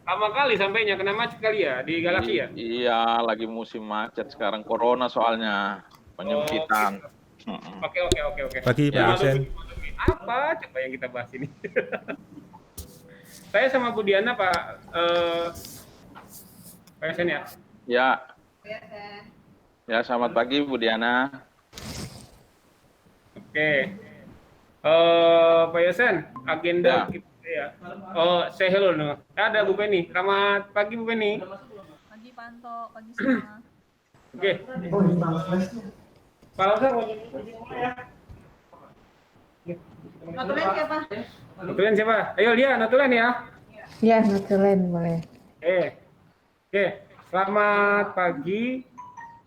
lama kali sampainya, kena macet kali ya di Galaxy ya? Iya, lagi musim macet sekarang corona soalnya Oh penyempitan. gitu. Mm-mm. Oke. Pagi Pak Ya, Yosen. Apa coba yang kita bahas ini? Saya sama Bu Diana Pak Yosen ya. ya, ya. Selamat pagi Bu Diana. Oke. Pak Yosen, agenda Ya, kita ya. Oh, say hello no. Ada Bu Penny. Selamat pagi Bu Penny. Pagi Panto, pagi semua. Oke. Pak Lamsar mau jadi mulai ya. Notulen siapa? Notulen siapa? Ayo dia notulen ya. Ya, notulen boleh. Oke. Selamat pagi.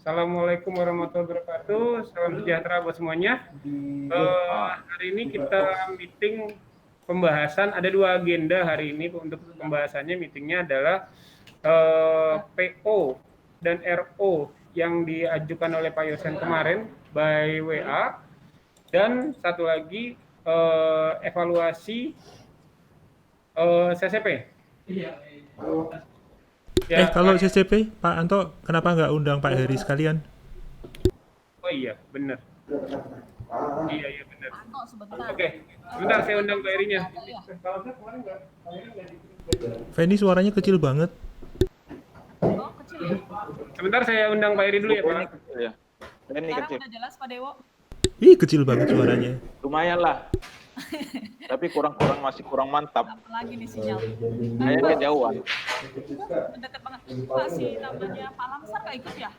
Assalamualaikum warahmatullahi wabarakatuh. Salam sejahtera buat semuanya. Hari ini kita meeting pembahasan, ada 2 agenda hari ini untuk pembahasannya. Meetingnya adalah PO dan RO yang diajukan oleh Pak Yosen kemarin by WA, dan satu lagi evaluasi CCP. Ya, Kalau CCP, Pak Anto, kenapa nggak undang Pak Heri sekalian? oh iya, benar. Iya benar. Panto sebentar. Oke, sebentar saya undang Pak Herinya. Feni suaranya kecil banget. Oh, kecil ya? Sebentar saya undang Pak Heri dulu ya, Pak. ya. Ini Sekarang kecil. udah jelas Pak Dewo? Ih, kecil banget suaranya. Lumayan lah. Tapi masih kurang mantap. Apalagi nih sinyal. Kayaknya kejauhan. Deket banget. Pak, si namanya Pak Lamsar nggak ikut ya?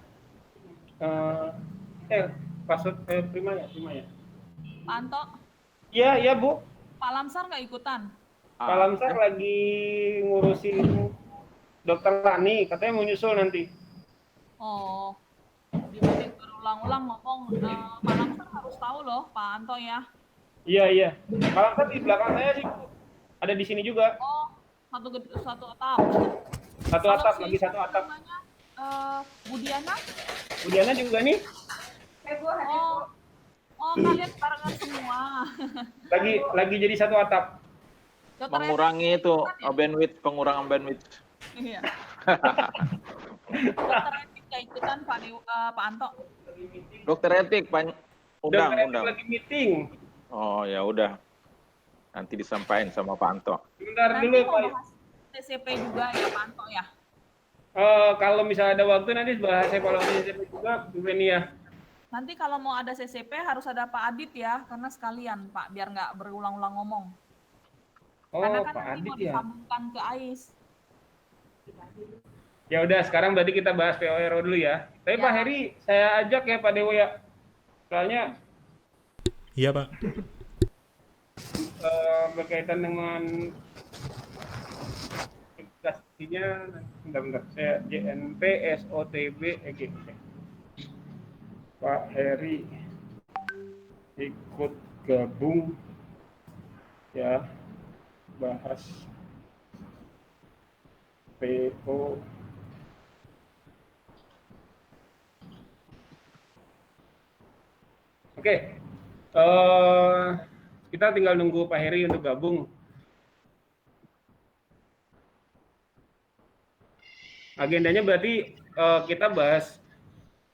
Password Prima ya. Panto, Iya Bu. Pak Lamsar nggak ikutan? Pak Lamsar lagi ngurusin Dokter Lani, katanya mau nyusul nanti. Oh, di meeting berulang-ulang ngomong, Pak Lamsar harus tahu loh, Pak Anto ya. Iya. Pak Lamsar di belakang saya sih, Bu. Ada di sini juga. Oh, satu atap. Satu atap, lagi satu atap. Namanya, Bu Diana? Bu Diana juga nih. Oh, kalian barengan semua. Lagi jadi satu atap. Dokter Mengurangi Etik itu ikutan ya? pengurangan bandwidth. Iya. Dokter Etik nggak ikutan Pak Anto? Dokter etik Dokter Etik undang. lagi meeting. Oh ya udah. Nanti disampaikan sama Pak Anto. Sebentar Nanti dulu mau Pak. bahas TCP juga ya Pak Anto ya? Kalau misalnya ada waktu nanti bahas evaluasi CCP juga, Bu Feni ya. Nanti kalau mau ada CCP harus ada Pak Adit ya, karena sekalian Pak, biar nggak berulang-ulang ngomong. Karena kan Pak nanti Adit mau ya. disambungkan ke AIS. Ya udah, sekarang berarti kita bahas PORO dulu ya. Tapi Ya. Pak Heri, saya ajak ya Pak Dewo ya. Soalnya Iya, Pak. berkaitan dengan aplikasinya, bentar. Saya JNP SOTB EG. Pak Heri ikut gabung ya, bahas PO Oke, kita tinggal nunggu Pak Heri untuk gabung. Agendanya berarti kita bahas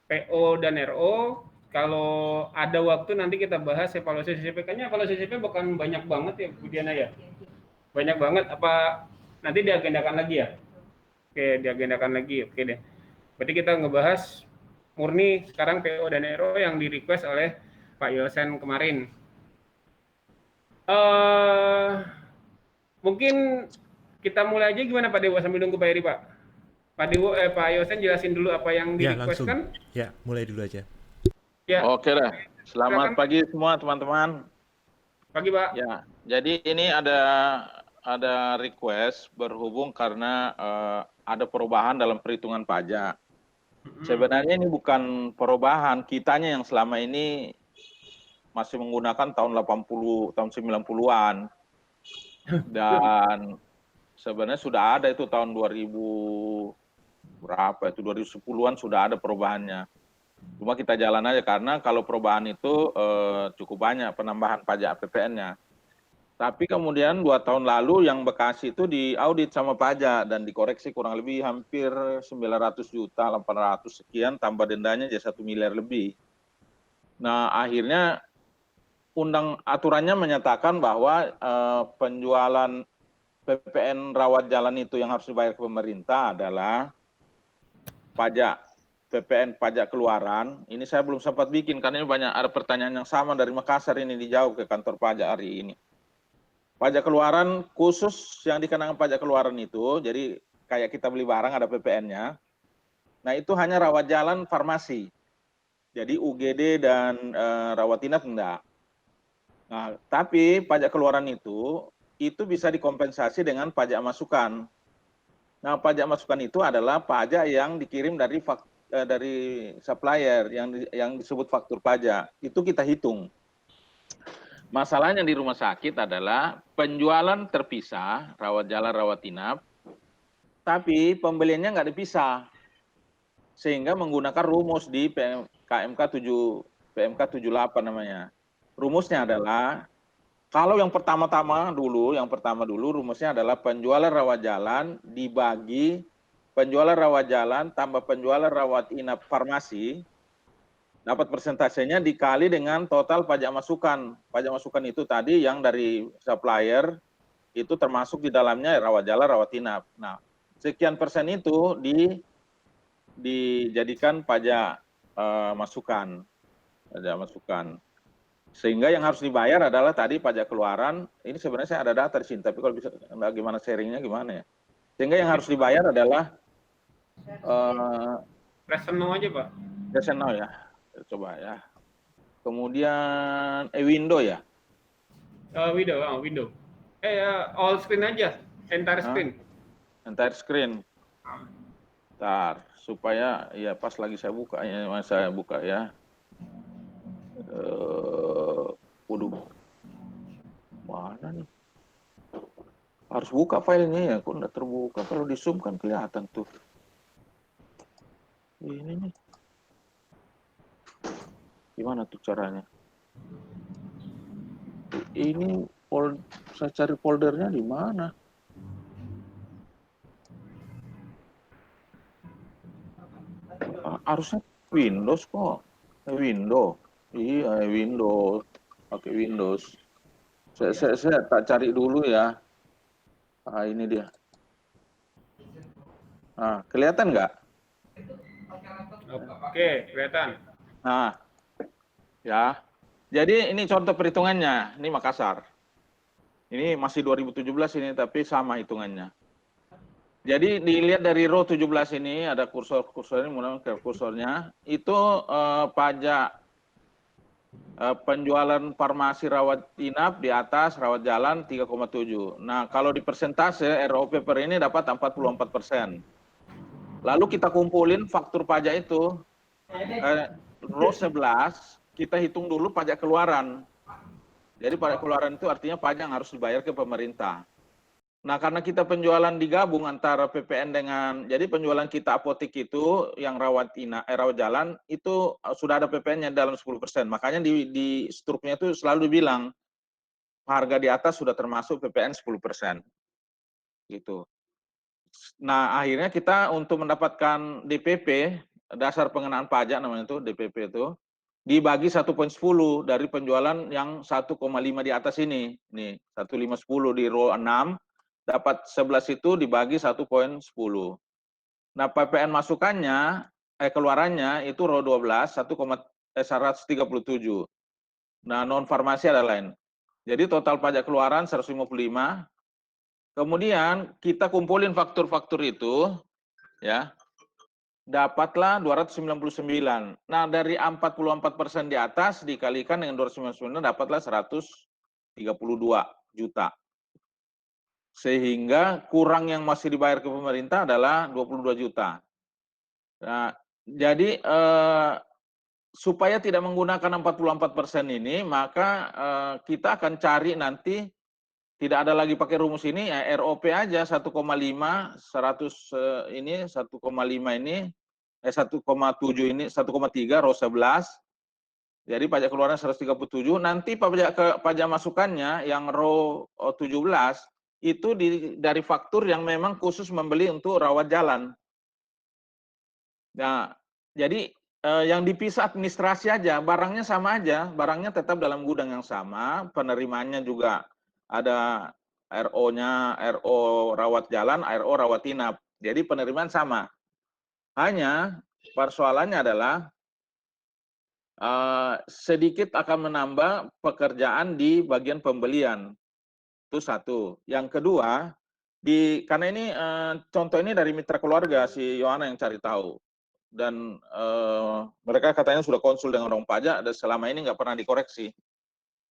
PO dan RO. Kalau ada waktu nanti kita bahas evaluasi CCP. Kayaknya evaluasi CCP bukan banyak banget ya, Bu Diana ya? Banyak banget. Apa nanti diagendakan lagi ya? Oke, diagendakan lagi. Oke deh. Berarti kita ngebahas murni sekarang PO dan RO yang di request oleh Pak Yosen kemarin. Mungkin kita mulai aja gimana Pak Dewo sambil nunggu Pak Heri Pak? Pak Dewo, Pak Yosen jelasin dulu apa yang di request langsung. kan? Ya, mulai dulu aja. Ya. Oke dah. Selamat pagi semua teman-teman. Pagi Pak. Ya, jadi ini ada request berhubung karena ada perubahan dalam perhitungan pajak. Sebenarnya ini bukan perubahan, kitanya yang selama ini masih menggunakan tahun 80, tahun 90-an. Dan sebenarnya sudah ada itu tahun 2000 berapa itu 2010-an sudah ada perubahannya. Cuma kita jalan aja karena kalau perubahan itu cukup banyak penambahan pajak APPN-nya. Tapi kemudian 2 tahun lalu yang Bekasi itu diaudit sama pajak dan dikoreksi kurang lebih hampir 900 juta, 800 sekian, tambah dendanya jadi 1 miliar lebih. Nah, akhirnya aturannya menyatakan bahwa penjualan PPN rawat jalan itu yang harus dibayar ke pemerintah adalah pajak PPN pajak keluaran. Ini saya belum sempat bikin karena ini banyak ada pertanyaan yang sama dari Makassar ini dijawab ke kantor pajak hari ini. Pajak keluaran khusus yang dikenakan pajak keluaran itu, jadi kayak kita beli barang ada PPN-nya. Nah, itu hanya rawat jalan farmasi. Jadi UGD dan rawat inap enggak. Nah, tapi pajak keluaran itu bisa dikompensasi dengan pajak masukan. Nah, pajak masukan itu adalah pajak yang dikirim dari supplier yang disebut faktur pajak. Itu kita hitung. Masalahnya di rumah sakit adalah penjualan terpisah, rawat jalan, rawat inap, tapi pembeliannya nggak dipisah. Sehingga menggunakan rumus di KMK 78 namanya. Rumusnya adalah, kalau yang pertama dulu rumusnya adalah penjualan rawat jalan dibagi penjualan rawat jalan tambah penjualan rawat inap farmasi, dapat persentasenya dikali dengan total pajak masukan. Pajak masukan itu tadi yang dari supplier, itu termasuk di dalamnya rawat jalan, rawat inap. Nah, sekian persen itu dijadikan pajak masukan. Pajak masukan. Sehingga yang harus dibayar adalah tadi pajak keluaran. Ini sebenarnya saya ada data di sini, tapi kalau bisa gimana sharingnya gimana ya. Sehingga yang harus dibayar adalah Reseno aja, Pak. Reseno ya. Coba ya. Kemudian window ya. Window. All screen aja. Entire screen. Entire screen. Ntar, supaya ya pas lagi saya buka ya. Waduh. Mana nih? Harus buka filenya ya, kok nggak terbuka. Kalau di zoom kan kelihatan tuh. Ini nih. Gimana tuh caranya? Ini saya cari foldernya di mana? Harusnya Windows kok. Windows. Iya, Windows. Pakai Windows. Saya tak cari dulu ya. Ah, ini dia. Nah, kelihatan nggak? Oke, kelihatan. Nah, ya. Jadi ini contoh perhitungannya. Ini Makassar. Ini masih 2017 ini, tapi sama hitungannya. Jadi dilihat dari row 17 ini, ada kursor ini, mudah-mudahan kursornya. Itu pajak penjualan farmasi rawat inap di atas, rawat jalan 3,7. Nah, kalau di persentase ROP per ini dapat 44%. Lalu kita kumpulin faktur pajak itu, row 11, kita hitung dulu pajak keluaran. Jadi pajak keluaran itu artinya pajak yang harus dibayar ke pemerintah. Nah, karena kita penjualan digabung antara PPN dengan, jadi penjualan kita apotek itu yang rawat jalan itu sudah ada PPN-nya dalam 10%. Makanya di struknya itu selalu dibilang harga di atas sudah termasuk PPN 10%. Gitu. Nah, akhirnya kita untuk mendapatkan DPP, dasar pengenaan pajak namanya itu, DPP itu, dibagi 1,10 dari penjualan yang 1,5 di atas ini. Nih, 1,510 di row 6, dapat 11 itu dibagi 1,10. Nah, PPN masukannya, keluarannya itu row 12, 137. Nah, non farmasi ada lain. Jadi total pajak keluaran 155. Kemudian kita kumpulin faktur-faktur itu, ya, dapatlah 299. Nah, dari 44% di atas dikalikan dengan 299 dapatlah 132 juta. Sehingga kurang yang masih dibayar ke pemerintah adalah 22 juta. Nah, jadi supaya tidak menggunakan 44% ini, maka kita akan cari nanti tidak ada lagi pakai rumus ini, ya ROP aja 1,5, 100 ini 1,5 ini, 1,7 ini, 1,3 row 11, Jadi pajak keluaran 137, nanti pajak masukannya yang row 17 itu dari faktur yang memang khusus membeli untuk rawat jalan. Nah, jadi yang dipisah administrasi aja, barangnya sama aja, barangnya tetap dalam gudang yang sama, penerimaannya juga ada RO-nya, RO rawat jalan, RO rawat inap. Jadi penerimaan sama. Hanya persoalannya adalah sedikit akan menambah pekerjaan di bagian pembelian. Itu satu. Yang kedua, karena ini contoh ini dari mitra keluarga si Yohana yang cari tahu. Dan mereka katanya sudah konsul dengan orang pajak dan selama ini nggak pernah dikoreksi.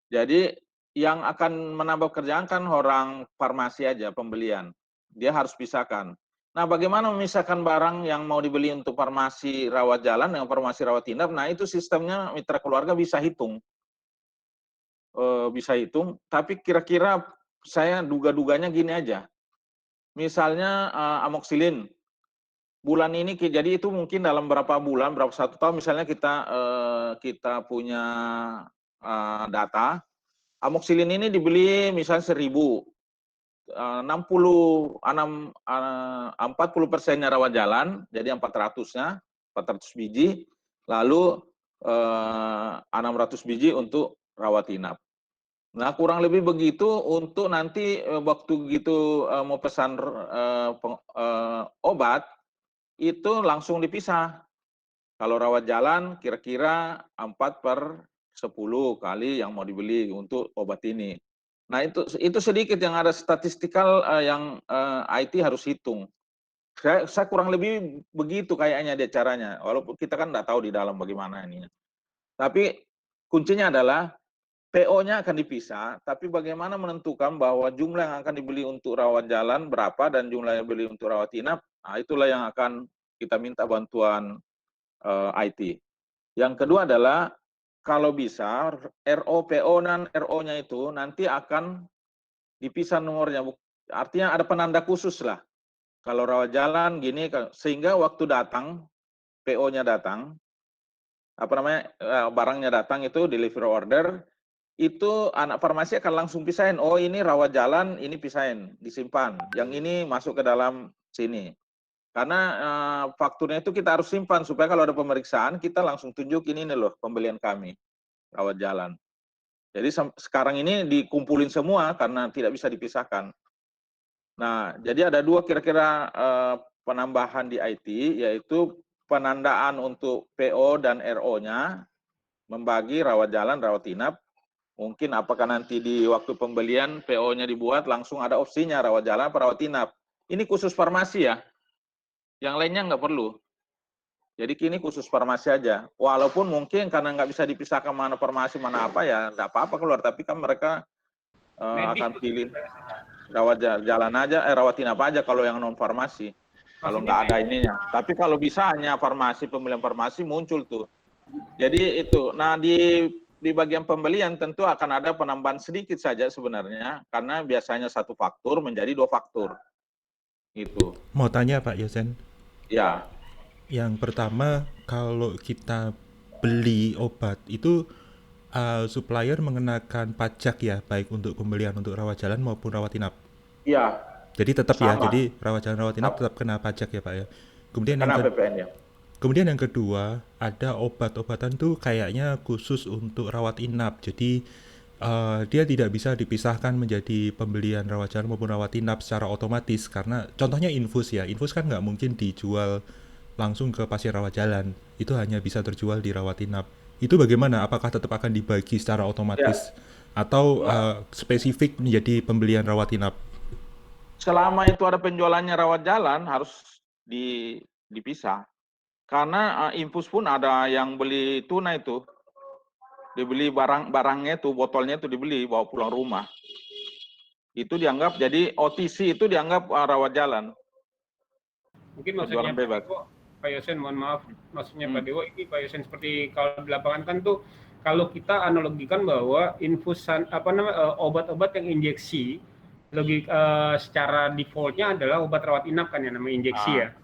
Jadi yang akan menambah kerjaan kan orang farmasi aja pembelian. Dia harus pisahkan. Nah, bagaimana memisahkan barang yang mau dibeli untuk farmasi rawat jalan dengan farmasi rawat inap? Nah, itu sistemnya mitra keluarga bisa hitung. Tapi kira-kira saya duga-duganya gini aja. Misalnya amoksilin, bulan ini jadi itu mungkin dalam berapa bulan, berapa satu tahun misalnya kita punya data, amoksilin ini dibeli misalnya 1.000, 40%-nya rawat jalan, jadi 400-nya, 400 biji, lalu 600 biji untuk rawat inap. Nah, kurang lebih begitu untuk nanti waktu gitu mau pesan obat, itu langsung dipisah. Kalau rawat jalan kira-kira 4/10 kali yang mau dibeli untuk obat ini. Nah, itu sedikit yang ada statistikal yang IT harus hitung. Saya kurang lebih begitu kayaknya dia caranya, walaupun kita kan nggak tahu di dalam bagaimana ini. Tapi kuncinya adalah PO-nya akan dipisah, tapi bagaimana menentukan bahwa jumlah yang akan dibeli untuk rawat jalan berapa dan jumlah yang dibeli untuk rawat inap, nah itulah yang akan kita minta bantuan IT. Yang kedua adalah kalau bisa RO, PO, dan RO-nya itu nanti akan dipisah nomornya. Artinya ada penanda khusus lah. Kalau rawat jalan gini, sehingga waktu datang, PO-nya datang, barangnya datang itu delivery order, itu anak farmasi akan langsung pisahin, oh ini rawat jalan, ini pisahin, disimpan. Yang ini masuk ke dalam sini. Karena fakturnya itu kita harus simpan, supaya kalau ada pemeriksaan, kita langsung tunjukin ini loh pembelian kami, rawat jalan. Jadi sekarang ini dikumpulin semua karena tidak bisa dipisahkan. Nah, jadi ada dua kira-kira penambahan di IT, yaitu penandaan untuk PO dan RO-nya, membagi rawat jalan, rawat inap. Mungkin apakah nanti di waktu pembelian PO-nya dibuat langsung ada opsinya rawat jalan atau rawat inap. Ini khusus farmasi ya, yang lainnya nggak perlu. Jadi kini khusus farmasi aja. Walaupun mungkin karena nggak bisa dipisahkan mana farmasi mana apa ya, nggak apa-apa keluar. Tapi kan mereka akan pilih rawat jalan aja, rawat inap aja kalau yang non farmasi. Kalau nggak ada ininya. Tapi kalau bisa hanya farmasi, pembelian farmasi muncul tuh. Jadi itu. Nah di bagian pembelian tentu akan ada penambahan sedikit saja sebenarnya, karena biasanya satu faktur menjadi 2 faktur. Itu. Mau tanya Pak Yosen? Ya. Yang pertama, kalau kita beli obat itu supplier mengenakan pajak ya, baik untuk pembelian untuk rawat jalan maupun rawat inap. Iya. Jadi tetap ya, Sama. jadi rawat jalan rawat inap tetap kena pajak ya Pak ya. Kemudian Kena PPN ya. Kemudian yang kedua, ada obat-obatan tuh kayaknya khusus untuk rawat inap. Jadi dia tidak bisa dipisahkan menjadi pembelian rawat jalan maupun rawat inap secara otomatis. Karena contohnya infus ya, infus kan nggak mungkin dijual langsung ke pasien rawat jalan. Itu hanya bisa terjual di rawat inap. Itu bagaimana? Apakah tetap akan dibagi secara otomatis? Atau spesifik menjadi pembelian rawat inap? Selama itu ada penjualannya rawat jalan harus dipisah. Karena infus pun ada yang beli tunai itu. Dibeli barangnya itu, botolnya itu dibeli, bawa pulang rumah. Itu dianggap, jadi OTC itu dianggap rawat jalan. Mungkin maksudnya Pak Yosen, mohon maaf, maksudnya Pak Dewo, ini Pak Yosen seperti kalau di lapangan kan tuh, kalau kita analogikan bahwa infusan, obat-obat yang injeksi, secara defaultnya adalah obat rawat inap kan ya, namanya injeksi ya.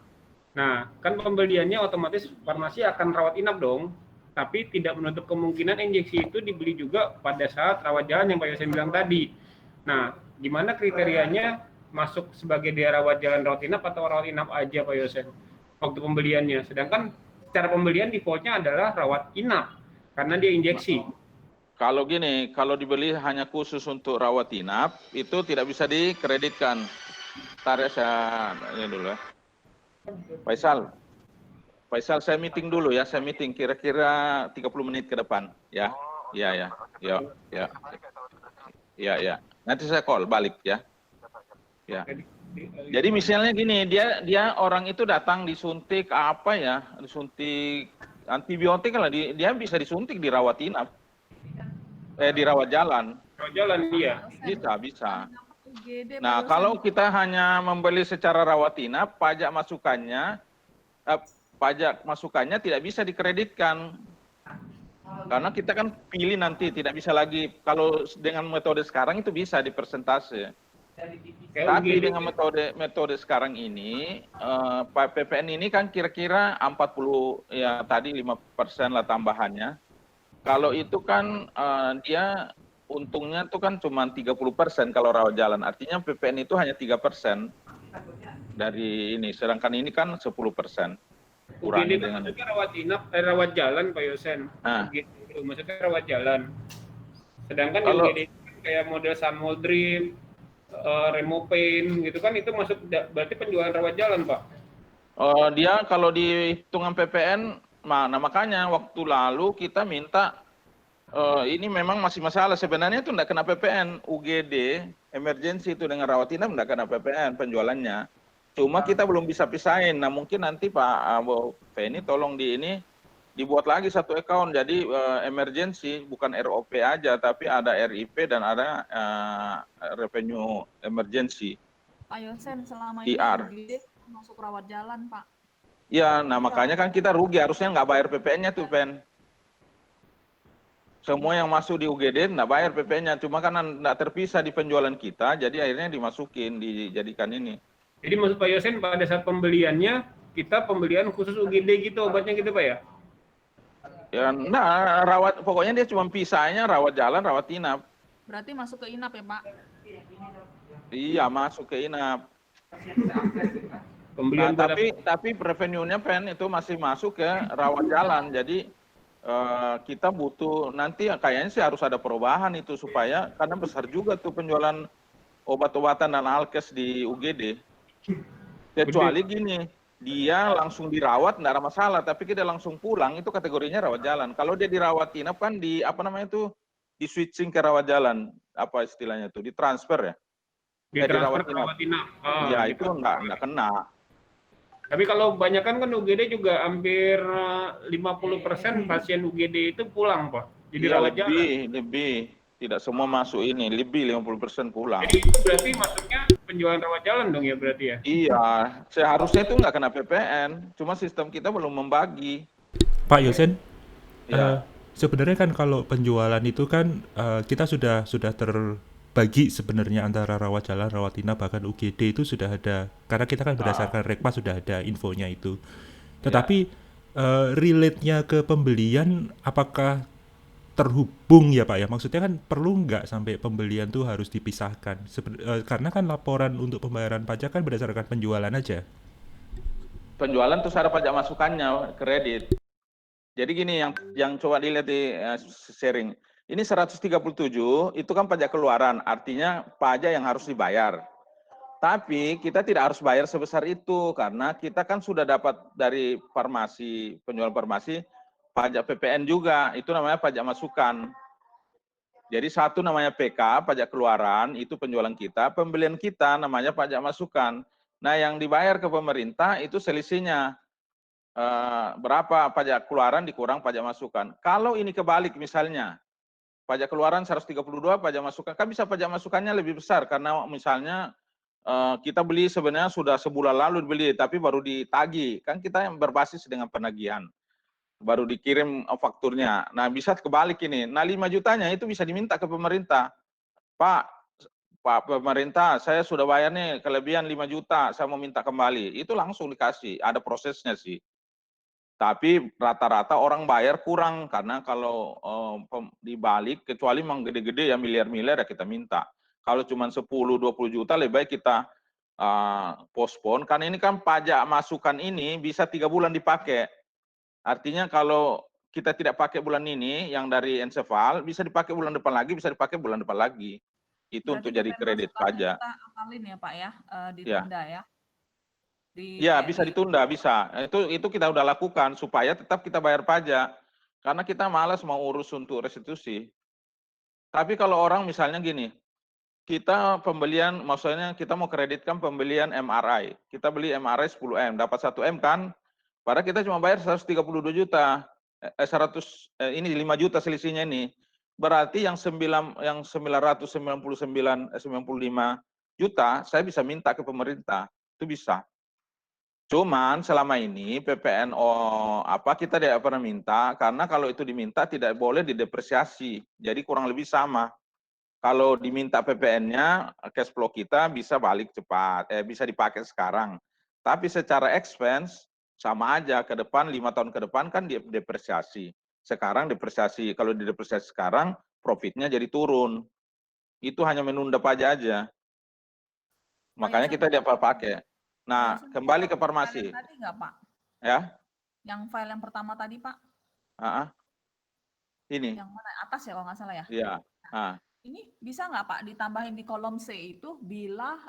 Nah, kan pembeliannya otomatis farmasi akan rawat inap dong. tapi tidak menutup kemungkinan injeksi itu dibeli juga pada saat rawat jalan yang Pak Yosen bilang tadi. Nah, gimana kriterianya masuk sebagai dia rawat jalan rawat inap atau rawat inap aja Pak Yosen waktu pembeliannya? Sedangkan secara pembelian defaultnya adalah rawat inap karena dia injeksi. Kalau gini, kalau dibeli hanya khusus untuk rawat inap, itu tidak bisa dikreditkan. Tarik saya ini dulu ya. Faisal, saya meeting dulu ya, saya meeting kira-kira 30 menit ke depan, ya. Ya. Nanti saya call balik ya. Ya. Jadi misalnya gini, dia orang itu datang disuntik apa ya, disuntik antibiotik lah, dia bisa disuntik di rawat inap. Di rawat jalan. Rawat jalan iya. Bisa. UGD, Pak Nah, Yosen. kalau kita hanya membeli secara rawat inap, pajak masukannya tidak bisa dikreditkan. Karena kita kan pilih nanti, tidak bisa lagi, kalau dengan metode sekarang itu bisa di persentase. Tapi dengan metode sekarang ini, PPN ini kan kira-kira 40, ya tadi 5% lah tambahannya. Kalau itu kan dia untungnya itu kan cuma 30% kalau rawat jalan. Artinya PPN itu hanya 3% dari ini. Sedangkan ini kan 10%. UGD itu maksudnya rawat inap, rawat jalan Pak Yosen. UGD itu maksudnya rawat jalan. Sedangkan kalau UGD itu kan kayak model Sunmoldrim, Remopain gitu kan, itu masuk berarti penjualan rawat jalan Pak. Dia kalau di hitungan PPN, nah makanya waktu lalu kita minta ini memang masih masalah sebenarnya itu tidak kena PPN. UGD emergency itu dengan rawat inap tidak kena PPN penjualannya. Cuma kita belum bisa pisahin. Nah mungkin nanti Pak Feni tolong dibuat lagi satu account. Jadi emergency bukan ROP aja, tapi ada RIP dan ada revenue emergency. Pak Yosen, selama ini IR. UGD masuk rawat jalan, Pak. Ya, nah makanya kan kita rugi, harusnya nggak bayar PPN-nya tuh, Pen. Semua yang masuk di UGD nggak bayar PPN-nya, cuma kan nggak terpisah di penjualan kita, jadi akhirnya dimasukin, dijadikan ini. Jadi maksud Pak Yosen pada saat pembeliannya, kita pembelian khusus UGD gitu obatnya gitu Pak ya? Ya, nah, pokoknya dia cuma pisahnya rawat jalan, rawat inap. Berarti masuk ke inap ya Pak? Iya, masuk ke inap. Pembelian Nah, tapi revenue-nya Pen itu masih masuk ke rawat jalan, jadi kita butuh nanti kayaknya sih harus ada perubahan itu supaya karena besar juga tuh penjualan obat-obatan dan alkes di UGD. Kecuali gini, dia langsung dirawat tidak ada masalah, tapi kita langsung pulang itu kategorinya rawat jalan. Kalau dia dirawat inap kan di apa namanya itu di switching ke rawat jalan, apa istilahnya itu, ditransfer ya. Ditransfer ke rawat inap. Ya itu enggak kena. Tapi kalau kebanyakan kan UGD juga hampir 50% pasien UGD itu pulang Pak. Jadi ya, rawat jalan. Lebih. Tidak semua masuk ini, lebih 50% pulang. Jadi itu berarti masuknya penjualan rawat jalan dong ya berarti ya? Iya, seharusnya itu nggak kena PPN, cuma sistem kita belum membagi. Pak Yosen, Ya. sebenarnya kan kalau penjualan itu kan kita sudah terbagi sebenarnya antara rawat jalan, rawat inap, bahkan UGD itu sudah ada. Karena kita kan berdasarkan Rekma sudah ada infonya itu. Tetapi relate-nya ke pembelian apakah terhubung ya Pak ya? Maksudnya kan perlu nggak sampai pembelian tuh harus dipisahkan? Karena kan laporan untuk pembayaran pajak kan berdasarkan penjualan aja. Penjualan terus ada pajak masukannya, kredit. Jadi gini yang coba dilihat di sharing. Ini 137 itu kan pajak keluaran, artinya pajak yang harus dibayar. Tapi kita tidak harus bayar sebesar itu karena kita kan sudah dapat dari farmasi, penjual farmasi pajak PPN juga, itu namanya pajak masukan. Jadi satu namanya PK, pajak keluaran, itu penjualan kita, pembelian kita namanya pajak masukan. Nah yang dibayar ke pemerintah itu selisihnya. Berapa pajak keluaran dikurang pajak masukan. Kalau ini kebalik misalnya, pajak keluaran 132, pajak masukan, kan bisa pajak masukannya lebih besar karena misalnya kita beli sebenarnya sudah sebulan lalu dibeli, tapi baru ditagih. Kan kita yang berbasis dengan penagihan. Baru dikirim fakturnya. Nah, bisa kebalik ini. Nah, 5 jutanya itu bisa diminta ke pemerintah. Pak pemerintah, saya sudah bayar nih kelebihan 5 juta, saya mau minta kembali. Itu langsung dikasih, ada prosesnya sih. Tapi rata-rata orang bayar kurang karena kalau dibalik kecuali memang gede-gede ya miliar-miliar ya kita minta. Kalau cuma 10-20 juta lebih baik kita postpone karena ini kan pajak masukan ini bisa 3 bulan dipakai. Artinya kalau kita tidak pakai bulan ini yang dari Ensefal bisa dipakai bulan depan lagi, bisa dipakai bulan depan lagi. Itu untuk Berarti jadi PPN kredit masukannya pajak. kita akalin ya Pak ya, Ya. ditunda ya. Ya, bisa ditunda, bisa. Itu kita udah lakukan supaya tetap kita bayar pajak. Karena kita malas mau urus untuk restitusi. Tapi kalau orang misalnya gini, kita pembelian, maksudnya kita mau kreditkan pembelian MRI. Kita beli MRI 10M, dapat 1M kan? Padahal kita cuma bayar 132 juta. 100, ini 5 juta selisihnya ini. Berarti yang 95 juta, saya bisa minta ke pemerintah. Itu bisa. Cuman selama ini PPNO kita tidak pernah minta karena kalau itu diminta tidak boleh didepresiasi. Jadi kurang lebih sama. Kalau diminta PPN-nya cash flow kita bisa balik cepat, bisa dipakai sekarang. Tapi secara expense sama aja ke depan 5 tahun ke depan kan depresiasi. Sekarang depresiasi, kalau didepresiasi sekarang profitnya jadi turun. Itu hanya menunda pajak aja. Makanya kita tidak pakai. Nah, kembali ke farmasi. Tadi nggak Pak? Ya. Yang file yang pertama tadi Pak? Ini. Yang mana? Atas ya kalau nggak salah ya? Iya. Ini bisa nggak Pak ditambahin di kolom C itu bila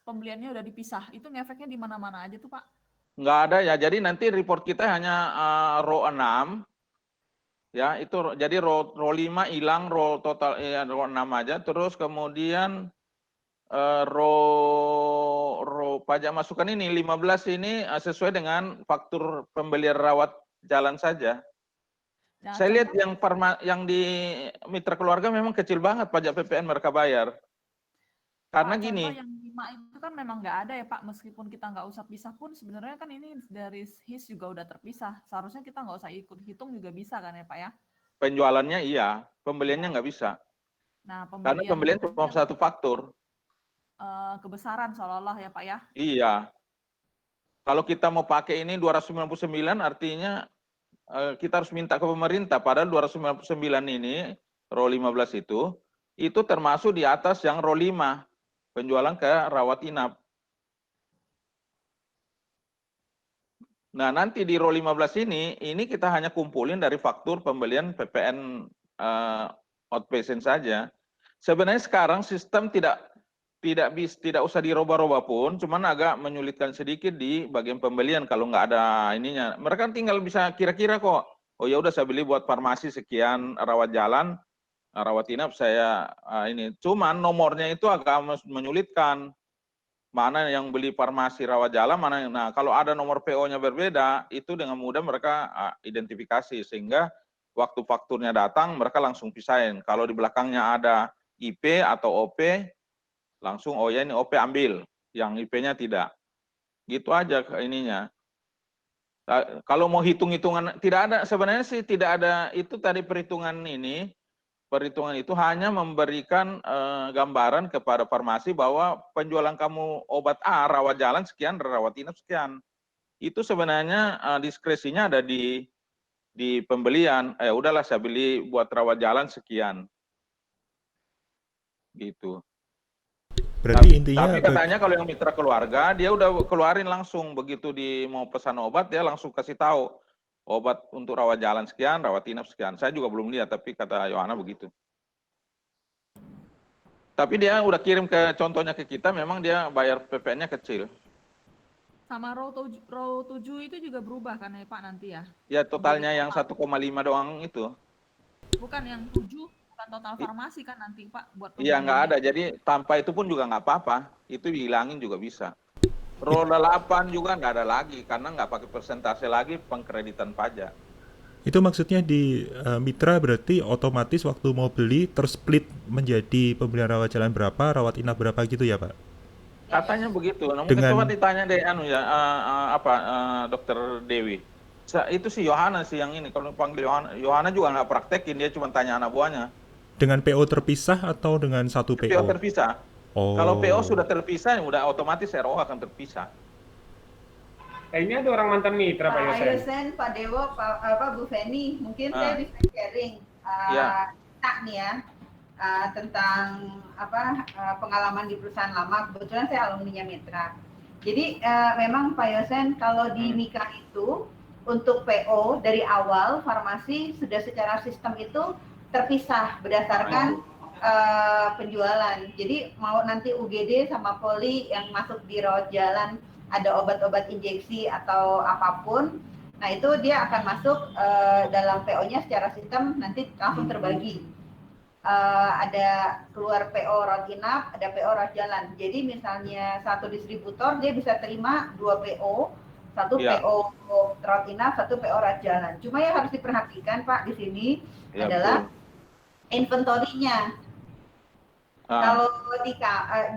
pembeliannya udah dipisah? Itu ngefeknya di mana-mana aja tuh Pak? Nggak ada ya. Jadi nanti report kita hanya row 6. Ya, itu jadi row 5 hilang, row total row 6 aja. Terus kemudian row pajak masukan ini 15 ini sesuai dengan faktur pembelian rawat jalan saja. Nah, saya lihat yang di mitra keluarga memang kecil banget pajak PPN mereka bayar. Karena Pak, gini. Contoh yang 5 itu kan memang nggak ada ya Pak, meskipun kita nggak usah pisah pun sebenarnya kan ini dari HIS juga udah terpisah. Seharusnya kita nggak usah ikut hitung juga bisa kan ya Pak ya? Penjualannya iya, pembeliannya nggak bisa. Nah, karena pembelian cuma satu faktur. Kebesaran seolah-olah ya Pak ya? Iya. Kalau kita mau pakai ini 299 artinya kita harus minta ke pemerintah. Padahal 299 ini, row 15 itu termasuk di atas yang row 5, penjualan ke rawat inap. Nah, nanti di row 15 ini kita hanya kumpulin dari faktur pembelian PPN outpatient saja. Sebenarnya sekarang sistem tidak usah dirubah-rubah pun, cuman agak menyulitkan sedikit di bagian pembelian kalau nggak ada ininya. Mereka tinggal bisa kira-kira kok. Oh ya udah saya beli buat farmasi sekian, rawat jalan, rawat inap saya ini. Cuman nomornya itu agak menyulitkan. Mana yang beli farmasi rawat jalan, mana yang. Nah, kalau ada nomor PO-nya berbeda, itu dengan mudah mereka identifikasi sehingga waktu fakturnya datang mereka langsung pisahin. Kalau di belakangnya ada IP atau OP langsung oh ya ini OP ambil, yang IP-nya tidak. Gitu aja ininya. Kalau mau hitung-hitungan tidak ada, sebenarnya sih tidak ada. Itu tadi perhitungan itu hanya memberikan gambaran kepada farmasi bahwa penjualan kamu obat A rawat jalan sekian, rawat inap sekian. Itu sebenarnya diskresinya ada di pembelian. Udahlah saya beli buat rawat jalan sekian. Gitu. Berarti intinya tapi katanya kalau yang mitra keluarga dia udah keluarin langsung begitu mau pesan obat dia langsung kasih tahu obat untuk rawat jalan sekian, rawat inap sekian. Saya juga belum lihat tapi kata Yohana begitu. Tapi dia udah kirim contohnya ke kita, memang dia bayar PPN-nya kecil. Sama row 7 itu juga berubah kan ya Pak nanti ya? Ya totalnya yang 1,5 doang itu. Bukan yang 7. Bukan total farmasi kan nanti Pak buat Iya nggak ada, jadi tanpa itu pun juga nggak apa-apa, itu dihilangin juga bisa. Roda 8 juga nggak ada lagi, karena nggak pakai persentase lagi pengkreditan pajak. Itu maksudnya di mitra berarti otomatis waktu mau beli tersplit menjadi pembelian rawat jalan berapa, rawat inap berapa gitu ya Pak? Katanya begitu, nah, mungkin coba ditanya deh Dokter Dewi. Itu si Yohana sih yang ini, kalau panggil Yohana juga nggak praktekin, dia cuma tanya anak buahnya. Dengan PO terpisah atau dengan satu PO? PO terpisah. Oh. Kalau PO sudah terpisah, udah otomatis RO akan terpisah. Ini ada orang mantan mitra Pak Pak Yosen. Yosen, Pak Dewo, Bu Feni, mungkin saya bisa sharing Ya. nih ya tentang pengalaman di perusahaan lama. Kebetulan saya alumninya Mitra. Jadi memang Pak Yosen, kalau di Mika itu untuk PO dari awal farmasi sudah secara sistem itu terpisah berdasarkan penjualan. Jadi mau nanti UGD sama poli yang masuk di rawat jalan ada obat-obat injeksi atau apapun, nah itu dia akan masuk dalam PO-nya secara sistem nanti langsung terbagi. Ada keluar PO rawat inap, ada PO rawat jalan. Jadi misalnya satu distributor dia bisa terima 2 PO, satu PO rawat inap, satu PO rawat jalan. Cuma yang harus diperhatikan Pak di sini adalah inventorinya. Kalau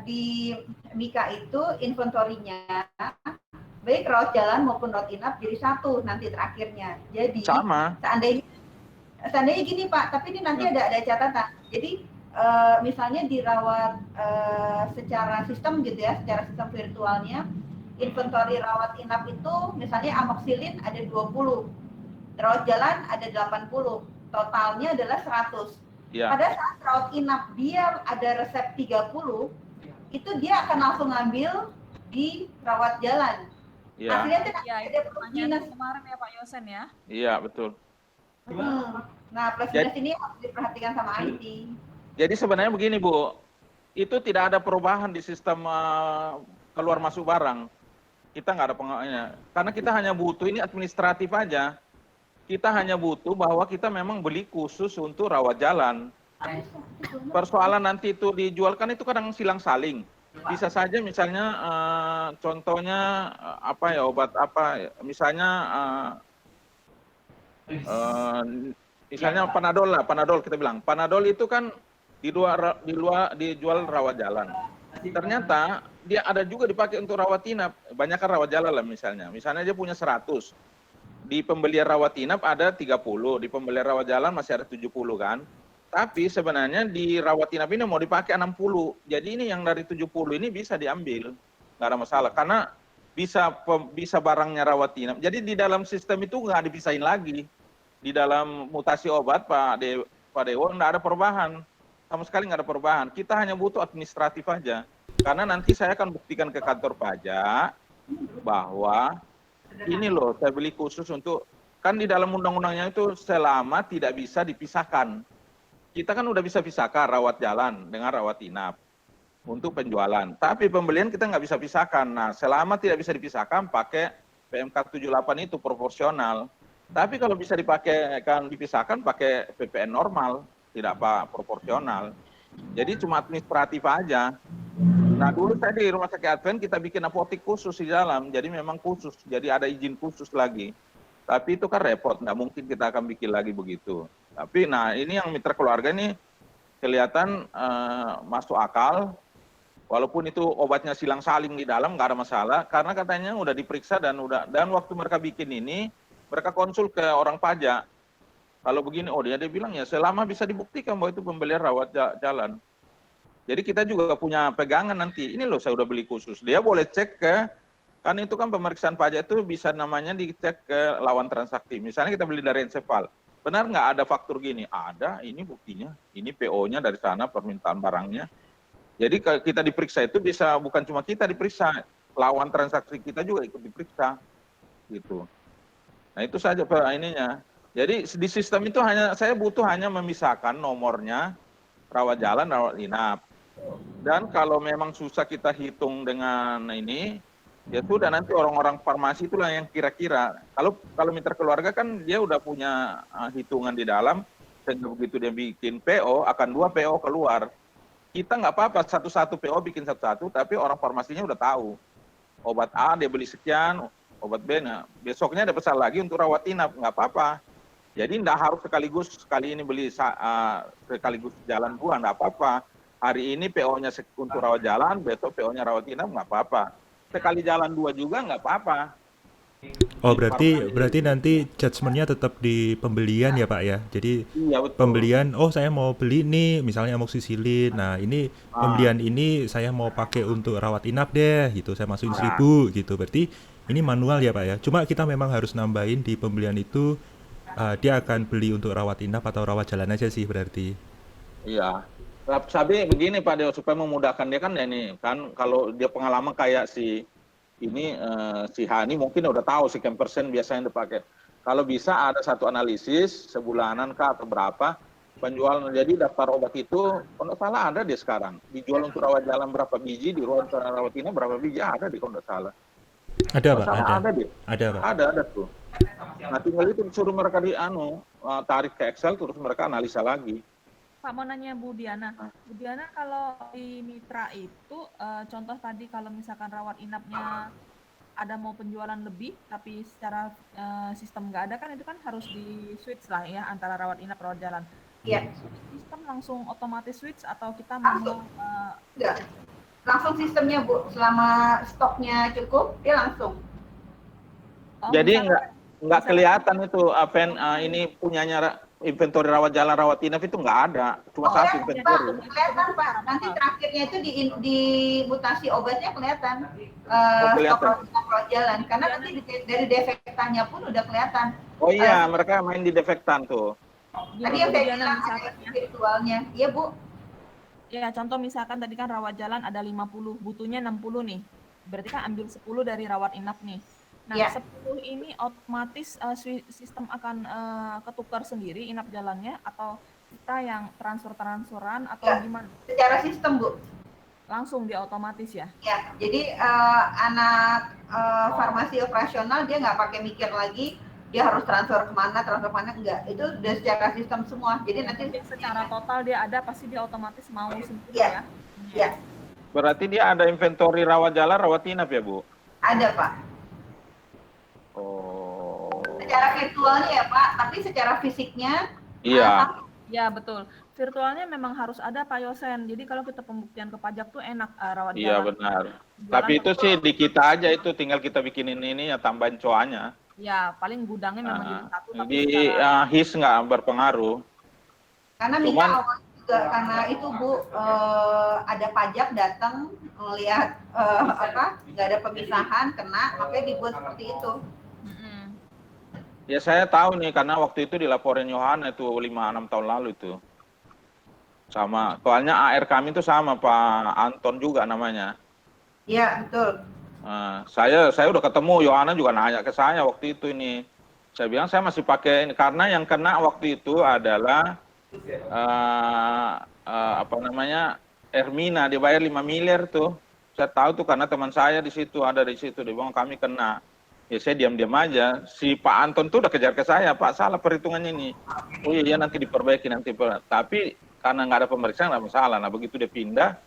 di Mika itu inventorinya baik rawat jalan maupun rawat inap jadi satu nanti terakhirnya. Jadi seandainya gini Pak, tapi ini nanti ada catatan. Jadi misalnya dirawat secara sistem gitu ya, secara sistem virtualnya, inventori rawat inap itu misalnya amoxilin ada 20, rawat jalan ada 80, totalnya adalah 100. Pada saat rawat inap dia ada resep 30, itu dia akan langsung ngambil di rawat jalan. Akhirnya kan ada plus minus kemarin ya Pak Yosen ya. Iya, betul. Nah, plus minus ini harus diperhatikan sama IT. Jadi sebenarnya begini Bu, itu tidak ada perubahan di sistem keluar masuk barang. Kita nggak ada pengaruhnya, karena kita hanya butuh ini administratif aja. Kita hanya butuh bahwa kita memang beli khusus untuk rawat jalan. Persoalan nanti itu dijualkan itu kadang silang saling. Bisa saja misalnya contohnya obat apa, misalnya misalnya Panadol kita bilang. Panadol itu kan dijual rawat jalan. Ternyata dia ada juga dipakai untuk rawat inap. Banyak kan rawat jalan lah misalnya. Misalnya dia punya 100. Di pembelian rawat inap ada 30, di pembelian rawat jalan masih ada 70 kan. Tapi sebenarnya di rawat inap ini mau dipakai 60. Jadi ini yang dari 70 ini bisa diambil. Nggak ada masalah. Karena bisa barangnya rawat inap. Jadi di dalam sistem itu nggak dipisahin lagi. Di dalam mutasi obat Pak Dewo nggak ada perubahan. Sama sekali nggak ada perubahan. Kita hanya butuh administratif aja. Karena nanti saya akan buktikan ke kantor pajak bahwa ini loh, saya beli khusus untuk, kan di dalam undang-undangnya itu selama tidak bisa dipisahkan. Kita kan udah bisa pisahkan rawat jalan dengan rawat inap untuk penjualan. Tapi pembelian kita nggak bisa pisahkan. Nah, selama tidak bisa dipisahkan, pakai PMK 78 itu proporsional. Tapi kalau bisa dipisahkan, pakai PPN normal, tidak proporsional. Jadi cuma administratif aja. Nah dulu saya di Rumah Sakit Advent kita bikin apotek khusus di dalam, jadi memang khusus, jadi ada izin khusus lagi. Tapi itu kan repot, nggak mungkin kita akan bikin lagi begitu. Tapi nah ini yang mitra keluarga ini kelihatan masuk akal, walaupun itu obatnya silang saling di dalam nggak ada masalah, karena katanya udah diperiksa dan waktu mereka bikin ini, mereka konsul ke orang pajak. Kalau begini, dia bilang ya selama bisa dibuktikan bahwa itu pembelian rawat jalan. Jadi kita juga punya pegangan nanti. Ini loh saya udah beli khusus. Dia boleh cek kan itu kan pemeriksaan pajak itu bisa namanya dicek ke lawan transaksi. Misalnya kita beli dari Ensefal. Benar nggak ada faktur gini? Ada, ini buktinya. Ini PO-nya dari sana, permintaan barangnya. Jadi kita diperiksa itu bisa bukan cuma kita diperiksa. Lawan transaksi kita juga ikut diperiksa. Gitu. Nah itu saja Pak ininya. Jadi di sistem itu saya butuh hanya memisahkan nomornya rawat jalan, rawat inap. Dan kalau memang susah kita hitung dengan ini, ya sudah nanti orang-orang farmasi itulah yang kira-kira. Kalau mitra keluarga kan dia udah punya hitungan di dalam, sehingga begitu dia bikin PO, akan 2 PO keluar. Kita nggak apa-apa, satu-satu PO bikin satu-satu, tapi orang farmasinya udah tahu. Obat A dia beli sekian, obat B, nah besoknya ada pesan lagi untuk rawat inap, nggak apa-apa. Jadi nggak harus sekali ini beli sekaligus jalan 2, nggak apa-apa. Hari ini PO-nya untuk rawat jalan, besok PO-nya rawat inap, nggak apa-apa. Sekali jalan 2 juga nggak apa-apa. Oh, Di berarti farmasi. nanti judgement-nya tetap di pembelian ya, Pak ya. Jadi Iya betul. pembelian, oh saya mau beli nih misalnya amoksisilin. Nah, ini Ah, pembelian ini saya mau pakai untuk rawat inap deh gitu. Saya masukin ya, 1.000 gitu. Berarti ini manual ya, Pak ya. Cuma kita memang harus nambahin di pembelian itu dia akan beli untuk rawat inap atau rawat jalan aja sih berarti. iya. Tapi begini Pak Deo, supaya memudahkan dia kan ya ini kan kalau dia pengalaman kayak si Hani mungkin udah tahu sekian persen biasanya yang dipakai. Kalau bisa ada satu analisis sebulanan kah atau berapa penjualan, jadi daftar obat itu kalau nggak salah ada dia sekarang dijual untuk rawat jalan berapa biji, di ruang rawat inap berapa biji, ada di kalau nggak salah. Ada, Kalau Pak, salah ada. ada deh, Ada, Pak. ada tuh. Nah tinggal itu suruh mereka tarik ke Excel terus mereka analisa lagi. Pak mau nanya Bu Diana. Bu Diana kalau di Mitra itu contoh tadi kalau misalkan rawat inapnya ada mau penjualan lebih tapi secara sistem nggak ada kan itu kan harus di switch lah ya antara rawat inap rawat jalan. Iya, Sistem langsung otomatis switch atau kita langsung. manual Enggak. Langsung sistemnya Bu, selama stoknya cukup, dia langsung. Jadi misalkan nggak kelihatan itu ini punyanya inventory rawat jalan rawat inap itu nggak ada, cuma Oh, satu kelihatan Pak, inventory. kelihatan Pak. secara Nanti manual. terakhirnya itu di mutasi obatnya kelihatan Oh, stok kelihatan. rawat jalan. Karena nanti dari defektannya pun udah kelihatan. Oh iya, mereka main di defektan tuh. Tadi yang saya bilang ada virtualnya, iya Bu. Ya, contoh misalkan tadi kan rawat jalan ada 50, butuhnya 60 nih. Berarti kan ambil 10 dari rawat inap nih. Nah, Ya. 10 ini otomatis sistem akan ketukar sendiri inap jalannya atau kita yang transferan atau Ya, gimana? secara sistem Bu. Langsung dia otomatis ya? Ya, jadi anak farmasi operasional dia nggak pakai mikir lagi dia harus transfer kemana enggak, itu udah secara sistem semua. Jadi nanti secara total dia ada pasti dia otomatis mau sendiri ya. Ya. Berarti dia ada inventory rawat jalan rawat inap ya Bu? Ada Pak. Oh. Secara virtualnya ya Pak, tapi secara fisiknya Iya. Ya betul. Virtualnya memang harus ada Pak Yosen. Jadi kalau kita pembuktian ke pajak tuh enak rawat jalan. Iya benar. Tapi itu sih di kita aja itu tinggal kita bikinin ini ya tambahin coanya. Ya paling gudangnya memang jadi satu. Tapi Di HIS nggak berpengaruh. Karena minta awal juga karena itu Bu ada pajak datang melihat nggak ada pemisahan kena, makanya dibuat seperti itu. Ya saya tahu nih karena waktu itu dilaporin Yohana itu 5-6 tahun lalu itu. Sama, soalnya AR kami itu sama Pak Anton juga namanya. Iya, betul. Saya udah ketemu, Yohana juga nanya ke saya waktu itu ini. Saya bilang saya masih pakai ini karena yang kena waktu itu adalah Ermina dibayar 5 miliar tuh. Saya tahu tuh karena teman saya di situ ada di situ, dia bilang kami kena. Ya saya diam-diam aja. Si Pak Anton tuh udah kejar ke saya, Pak salah perhitungannya ini. Oh iya nanti diperbaiki nanti. Tapi karena nggak ada pemeriksaan nggak masalah. Nah begitu dia pindah,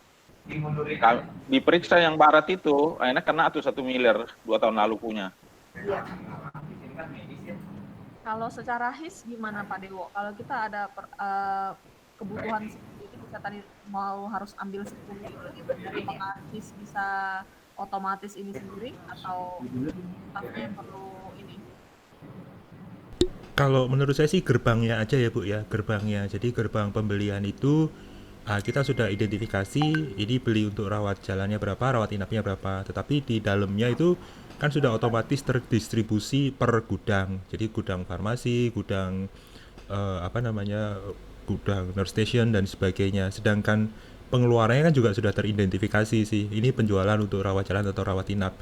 diperiksa yang barat itu, akhirnya kena tuh 1 miliar 2 tahun lalu punya. Iya. Kalau secara HIS gimana Pak Dewo? Kalau kita ada kebutuhan seperti itu, kita tadi mau harus ambil 10 dari HIS bisa otomatis ini sendiri atau staffnya perlu ini? Kalau menurut saya sih gerbangnya aja ya Bu ya, gerbangnya. Jadi gerbang pembelian itu kita sudah identifikasi ini beli untuk rawat jalannya berapa, rawat inapnya berapa. Tetapi di dalamnya itu kan sudah otomatis terdistribusi per gudang. Jadi gudang farmasi, gudang gudang nurse station dan sebagainya. Sedangkan pengeluarannya kan juga sudah teridentifikasi sih. Ini penjualan untuk rawat jalan atau rawat inap.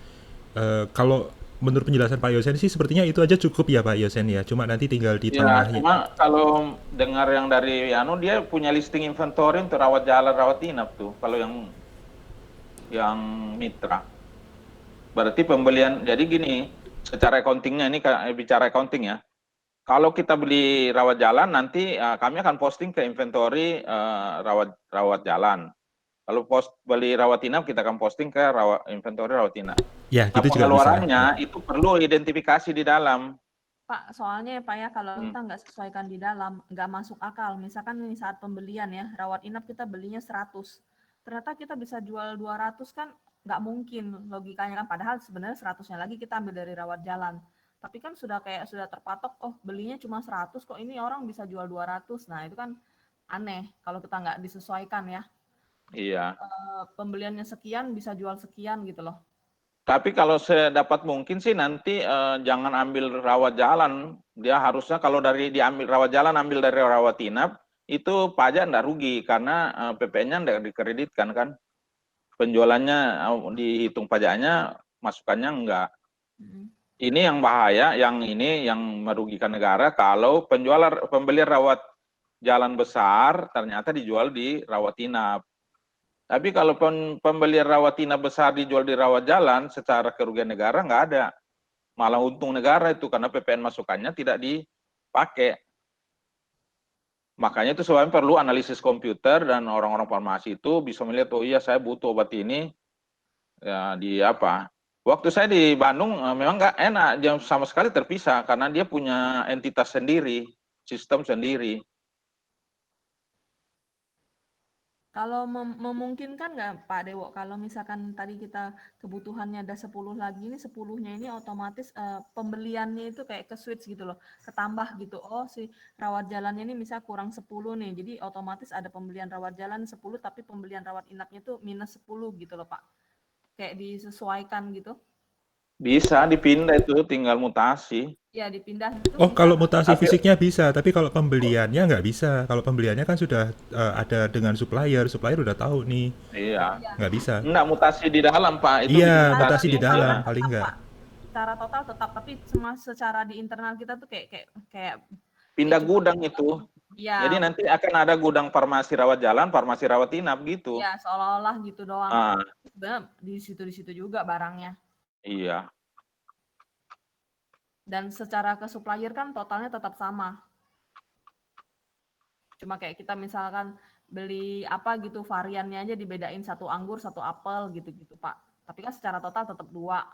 Kalau menurut penjelasan Pak Yosen sih sepertinya itu aja cukup ya Pak Yosen ya. Cuma nanti tinggal di tengah. Cuma kalau dengar yang dari dia punya listing inventory untuk rawat jalan rawat inap tuh. Kalau yang mitra. Berarti pembelian, jadi gini, secara accountingnya ini bicara accounting ya. Kalau kita beli rawat jalan nanti kami akan posting ke inventory rawat jalan. Kalau beli rawat inap kita akan posting ke inventory rawat inap. Ya, gitu juga bisa. Pengeluarannya itu perlu identifikasi di dalam. Pak, soalnya ya Pak ya kalau kita nggak sesuaikan di dalam, nggak masuk akal. Misalkan nih saat pembelian ya, rawat inap kita belinya 100. Ternyata kita bisa jual 200 kan nggak mungkin logikanya kan. Padahal sebenarnya 100-nya lagi kita ambil dari rawat jalan. Tapi kan sudah terpatok, oh belinya cuma 100 kok ini orang bisa jual 200. Nah, itu kan aneh kalau kita nggak disesuaikan ya. Iya. Pembeliannya sekian bisa jual sekian gitu loh. Tapi kalau sedapat mungkin sih nanti jangan ambil rawat jalan. Dia harusnya kalau diambil rawat jalan, ambil dari rawat inap, itu pajak nggak rugi karena PPN-nya nggak dikreditkan kan. Penjualannya dihitung pajaknya, masukannya enggak. Ini yang bahaya, yang ini yang merugikan negara kalau pembeli rawat jalan besar ternyata dijual di rawat inap. Tapi kalau pembelian rawat inap besar dijual di rawat jalan, secara kerugian negara nggak ada. Malah untung negara itu karena PPN masukannya tidak dipakai. Makanya itu sebabnya perlu analisis komputer dan orang-orang farmasi itu bisa melihat, oh iya saya butuh obat ini, ya di apa. Waktu saya di Bandung memang nggak enak, dia sama sekali terpisah karena dia punya entitas sendiri, sistem sendiri. Kalau memungkinkan nggak Pak Dewo, kalau misalkan tadi kita kebutuhannya ada 10 lagi, ini 10-nya ini otomatis pembeliannya itu kayak ke switch gitu loh, ketambah gitu. Oh si rawat jalannya ini misal kurang 10 nih, jadi otomatis ada pembelian rawat jalan 10 tapi pembelian rawat inapnya itu minus 10 gitu loh Pak. Kayak disesuaikan gitu. Bisa dipindah itu, tinggal mutasi. Ya dipindah gitu. Oh, kalau mutasi Tapi- fisiknya bisa, tapi kalau pembeliannya nggak bisa. Kalau pembeliannya kan sudah ada dengan supplier udah tahu nih, Iya. nggak bisa. Enggak, mutasi di dalam, Pak. Itu Iya, bikin mutasi di mutasi. dalam Tetap, paling nggak. Pak. Secara total tetap, tapi cuma secara di internal kita tuh kayak Pindah cuma- gudang itu. ya, Jadi nanti akan ada gudang farmasi rawat jalan, farmasi rawat inap gitu. ya seolah-olah gitu doang. Ah, Sebenarnya di situ juga barangnya. iya. Dan secara ke supplier kan totalnya tetap sama. Cuma kayak kita misalkan beli apa gitu variannya aja dibedain, satu anggur, satu apel gitu-gitu Pak. Tapi kan secara total tetap 2.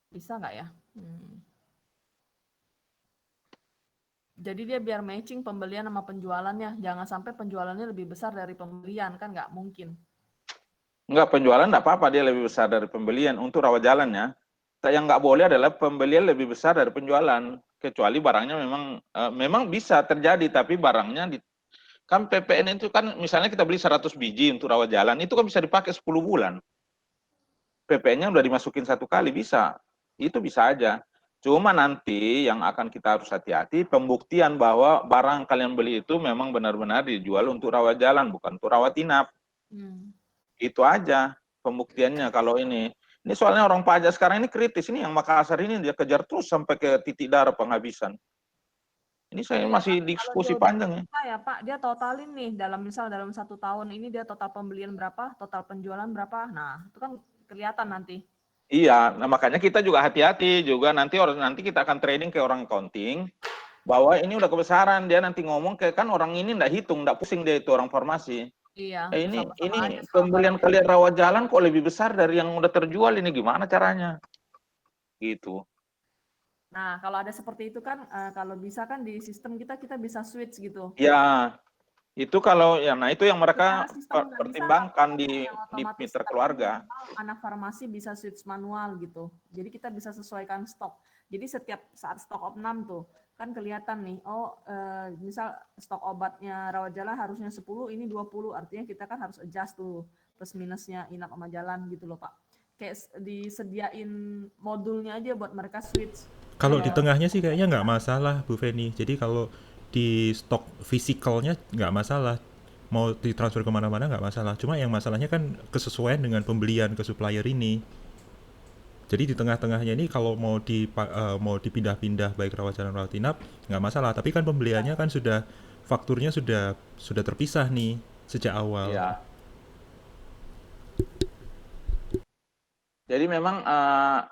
Bisa nggak ya? Jadi dia biar matching pembelian sama penjualannya. Jangan sampai penjualannya lebih besar dari pembelian, kan nggak mungkin. Enggak, penjualan enggak apa-apa, dia lebih besar dari pembelian. Untuk rawat jalannya, yang nggak boleh adalah pembelian lebih besar dari penjualan. Kecuali barangnya memang bisa terjadi, tapi barangnya kan PPN itu kan misalnya kita beli 100 biji untuk rawat jalan, itu kan bisa dipakai 10 bulan. PPN-nya udah dimasukin 1 kali, bisa. Itu bisa aja. Cuma nanti yang akan kita harus hati-hati, pembuktian bahwa barang kalian beli itu memang benar-benar dijual untuk rawat jalan, bukan untuk rawat inap. Itu aja pembuktiannya kalau ini. Ini soalnya orang pajak sekarang ini kritis. Ini yang Makassar ini dia kejar terus sampai ke titik darah penghabisan. Ini saya masih diskusi panjang ya. Ya Pak, dia totalin nih dalam 1 tahun ini dia total pembelian berapa, total penjualan berapa. Nah, itu kan kelihatan nanti. Iya, nah makanya kita juga hati-hati juga nanti kita akan trading ke orang accounting bahwa ini udah kebesaran, dia nanti ngomong ke kan orang ini enggak hitung, enggak pusing dia itu orang farmasi. Iya. Ini sama-sama aja pembelian kalian rawat jalan kok lebih besar dari yang udah terjual, ini gimana caranya? Gitu. Nah, kalau ada seperti itu kan, kalau bisa kan di sistem kita bisa switch gitu. Ya, itu kalau ya, nah itu yang mereka Secara sistem nggak bisa, pertimbangkan di yang otomatis, mitra tapi keluarga. anak farmasi bisa switch manual gitu. Jadi kita bisa sesuaikan stok. Jadi setiap saat stok opnam tuh kan kelihatan nih, oh misal stok obatnya rawat jalan harusnya 10, ini 20, artinya kita kan harus adjust tuh plus minusnya inap sama jalan gitu loh Pak. Kayak disediain modulnya aja buat mereka switch. Kalau di tengahnya sih kayaknya nggak masalah, Bu Feni. Jadi kalau di stok fisikalnya nggak masalah. Mau ditransfer kemana-mana nggak masalah. Cuma yang masalahnya kan kesesuaian dengan pembelian ke supplier ini. Jadi di tengah-tengahnya ini kalau mau dipindah-pindah baik rawat jalan rawat inap nggak masalah. Tapi kan pembeliannya kan fakturnya sudah terpisah nih sejak awal. Iya. Jadi memang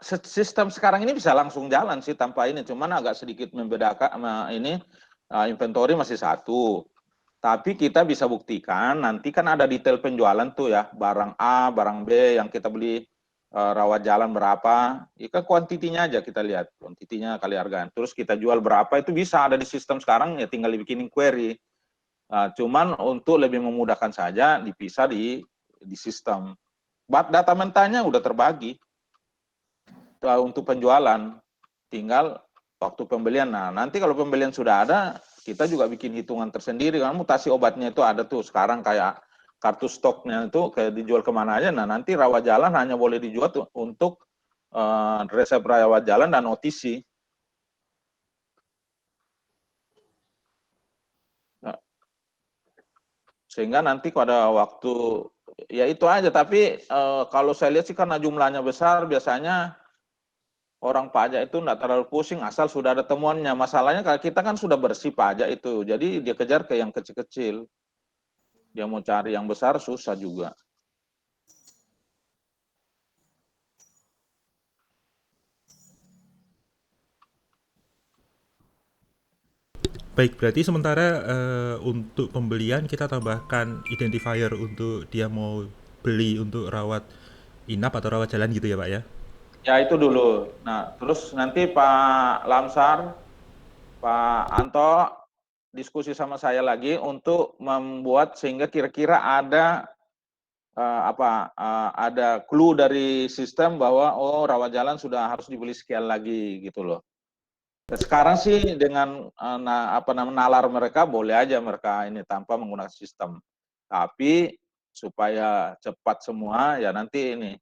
sistem sekarang ini bisa langsung jalan sih tanpa ini, cuman agak sedikit membedakan ini inventory masih 1. Tapi kita bisa buktikan nanti kan ada detail penjualan tuh ya, barang A, barang B yang kita beli rawat jalan berapa, itu kan kuantitinya aja kita lihat, kuantitinya kali harga. Terus kita jual berapa itu bisa ada di sistem sekarang ya, tinggal dibikin query. Cuman untuk lebih memudahkan saja dipisah di sistem. Data mentahnya udah terbagi. untuk penjualan, tinggal waktu pembelian. Nah, nanti kalau pembelian sudah ada, kita juga bikin hitungan tersendiri, karena mutasi obatnya itu ada tuh sekarang kayak kartu stoknya itu kayak dijual kemana aja. Nah, nanti rawat jalan hanya boleh dijual tuh untuk resep rawat jalan dan OTC. Nah, sehingga nanti pada waktu ya itu aja. Tapi kalau saya lihat sih karena jumlahnya besar, biasanya orang pajak itu nggak terlalu pusing asal sudah ada temuannya. Masalahnya kalau kita kan sudah bersih pajak itu, jadi dia kejar ke yang kecil-kecil. Dia mau cari yang besar susah juga. Baik, berarti sementara untuk pembelian kita tambahkan identifier untuk dia mau beli untuk rawat inap atau rawat jalan gitu ya Pak ya? Ya itu dulu. Nah, terus nanti Pak Lamsar, Pak Anto diskusi sama saya lagi untuk membuat sehingga kira-kira ada ada clue dari sistem bahwa oh rawat jalan sudah harus dibeli sekian lagi gitu loh. Sekarang sih dengan nalar mereka boleh aja mereka ini tanpa menggunakan sistem. Tapi supaya cepat semua ya nanti ini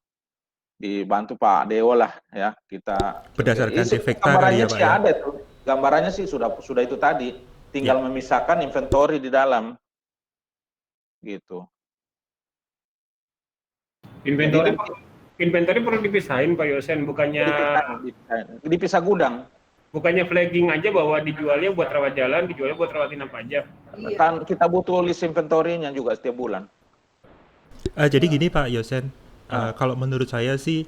dibantu Pak Dewo lah ya kita Berdasarkan defekta kali gambarannya ya Pak sih ya? ada tuh. Gambarannya sih sudah itu tadi. Tinggal memisahkan inventory di dalam gitu. Inventory Jadi inventory perlu dipisahin Pak Yosen, dipisah gudang. bukannya flagging aja bahwa dijualnya buat rawat jalan, dijualnya buat rawat inap aja. Iya. Kan kita butuh list inventory-nya juga setiap bulan. Jadi gini Pak Yosen, kalau menurut saya sih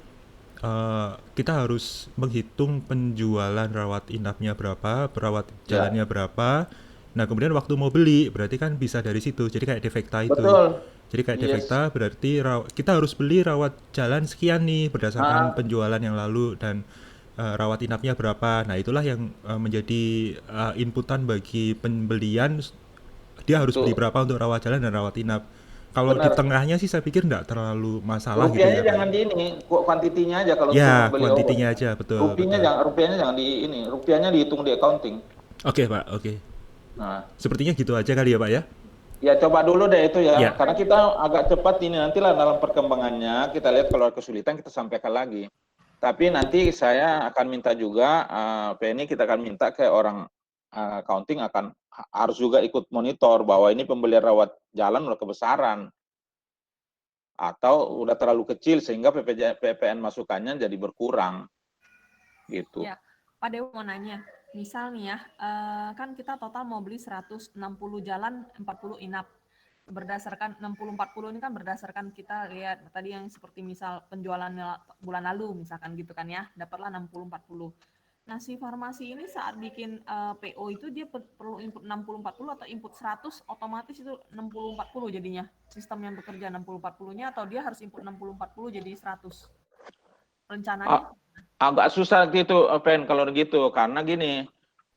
kita harus menghitung penjualan rawat inapnya berapa, perawat jalannya berapa. Nah kemudian waktu mau beli berarti kan bisa dari situ. Jadi kayak defekta itu. Betul. Jadi kayak Yes. defekta berarti kita harus beli rawat jalan sekian nih berdasarkan penjualan yang lalu dan rawat inapnya berapa. Nah itulah yang menjadi inputan bagi pembelian. Dia harus beli berapa untuk rawat jalan dan rawat inap. Kalau di Benar. tengahnya sih saya pikir nggak terlalu masalah gitu Rupiahnya ya Pak. jangan di ini, kuantitinya aja kalau Ya, untuk beli kuantitinya obat. aja, betul. Rupiahnya jangan di ini, rupiahnya dihitung di accounting. Oke Pak, oke. Nah, Sepertinya gitu aja kali ya Pak ya? ya coba dulu deh itu ya, Ya. karena kita agak cepat ini nantilah dalam perkembangannya kita lihat kalau ada kesulitan kita sampaikan lagi. Tapi nanti saya akan minta juga Penny kita akan minta ke orang accounting harus juga ikut monitor bahwa ini pembelian rawat jalan udah kebesaran atau udah terlalu kecil sehingga PPN masukannya jadi berkurang gitu. Ya, Pak Dewo mau nanya, misal nih ya, kan kita total mau beli 160 jalan, 40 inap. Berdasarkan 60-40 ini kan berdasarkan kita lihat tadi yang seperti misal penjualan bulan lalu misalkan gitu kan ya, dapatlah 60-40. Nah, si farmasi ini saat bikin PO itu dia perlu input 60-40 atau input 100 otomatis itu 60-40 jadinya. Sistem yang bekerja 60-40-nya atau dia harus input 60-40 jadi 100. Rencananya agak susah gitu Pen kalau gitu karena gini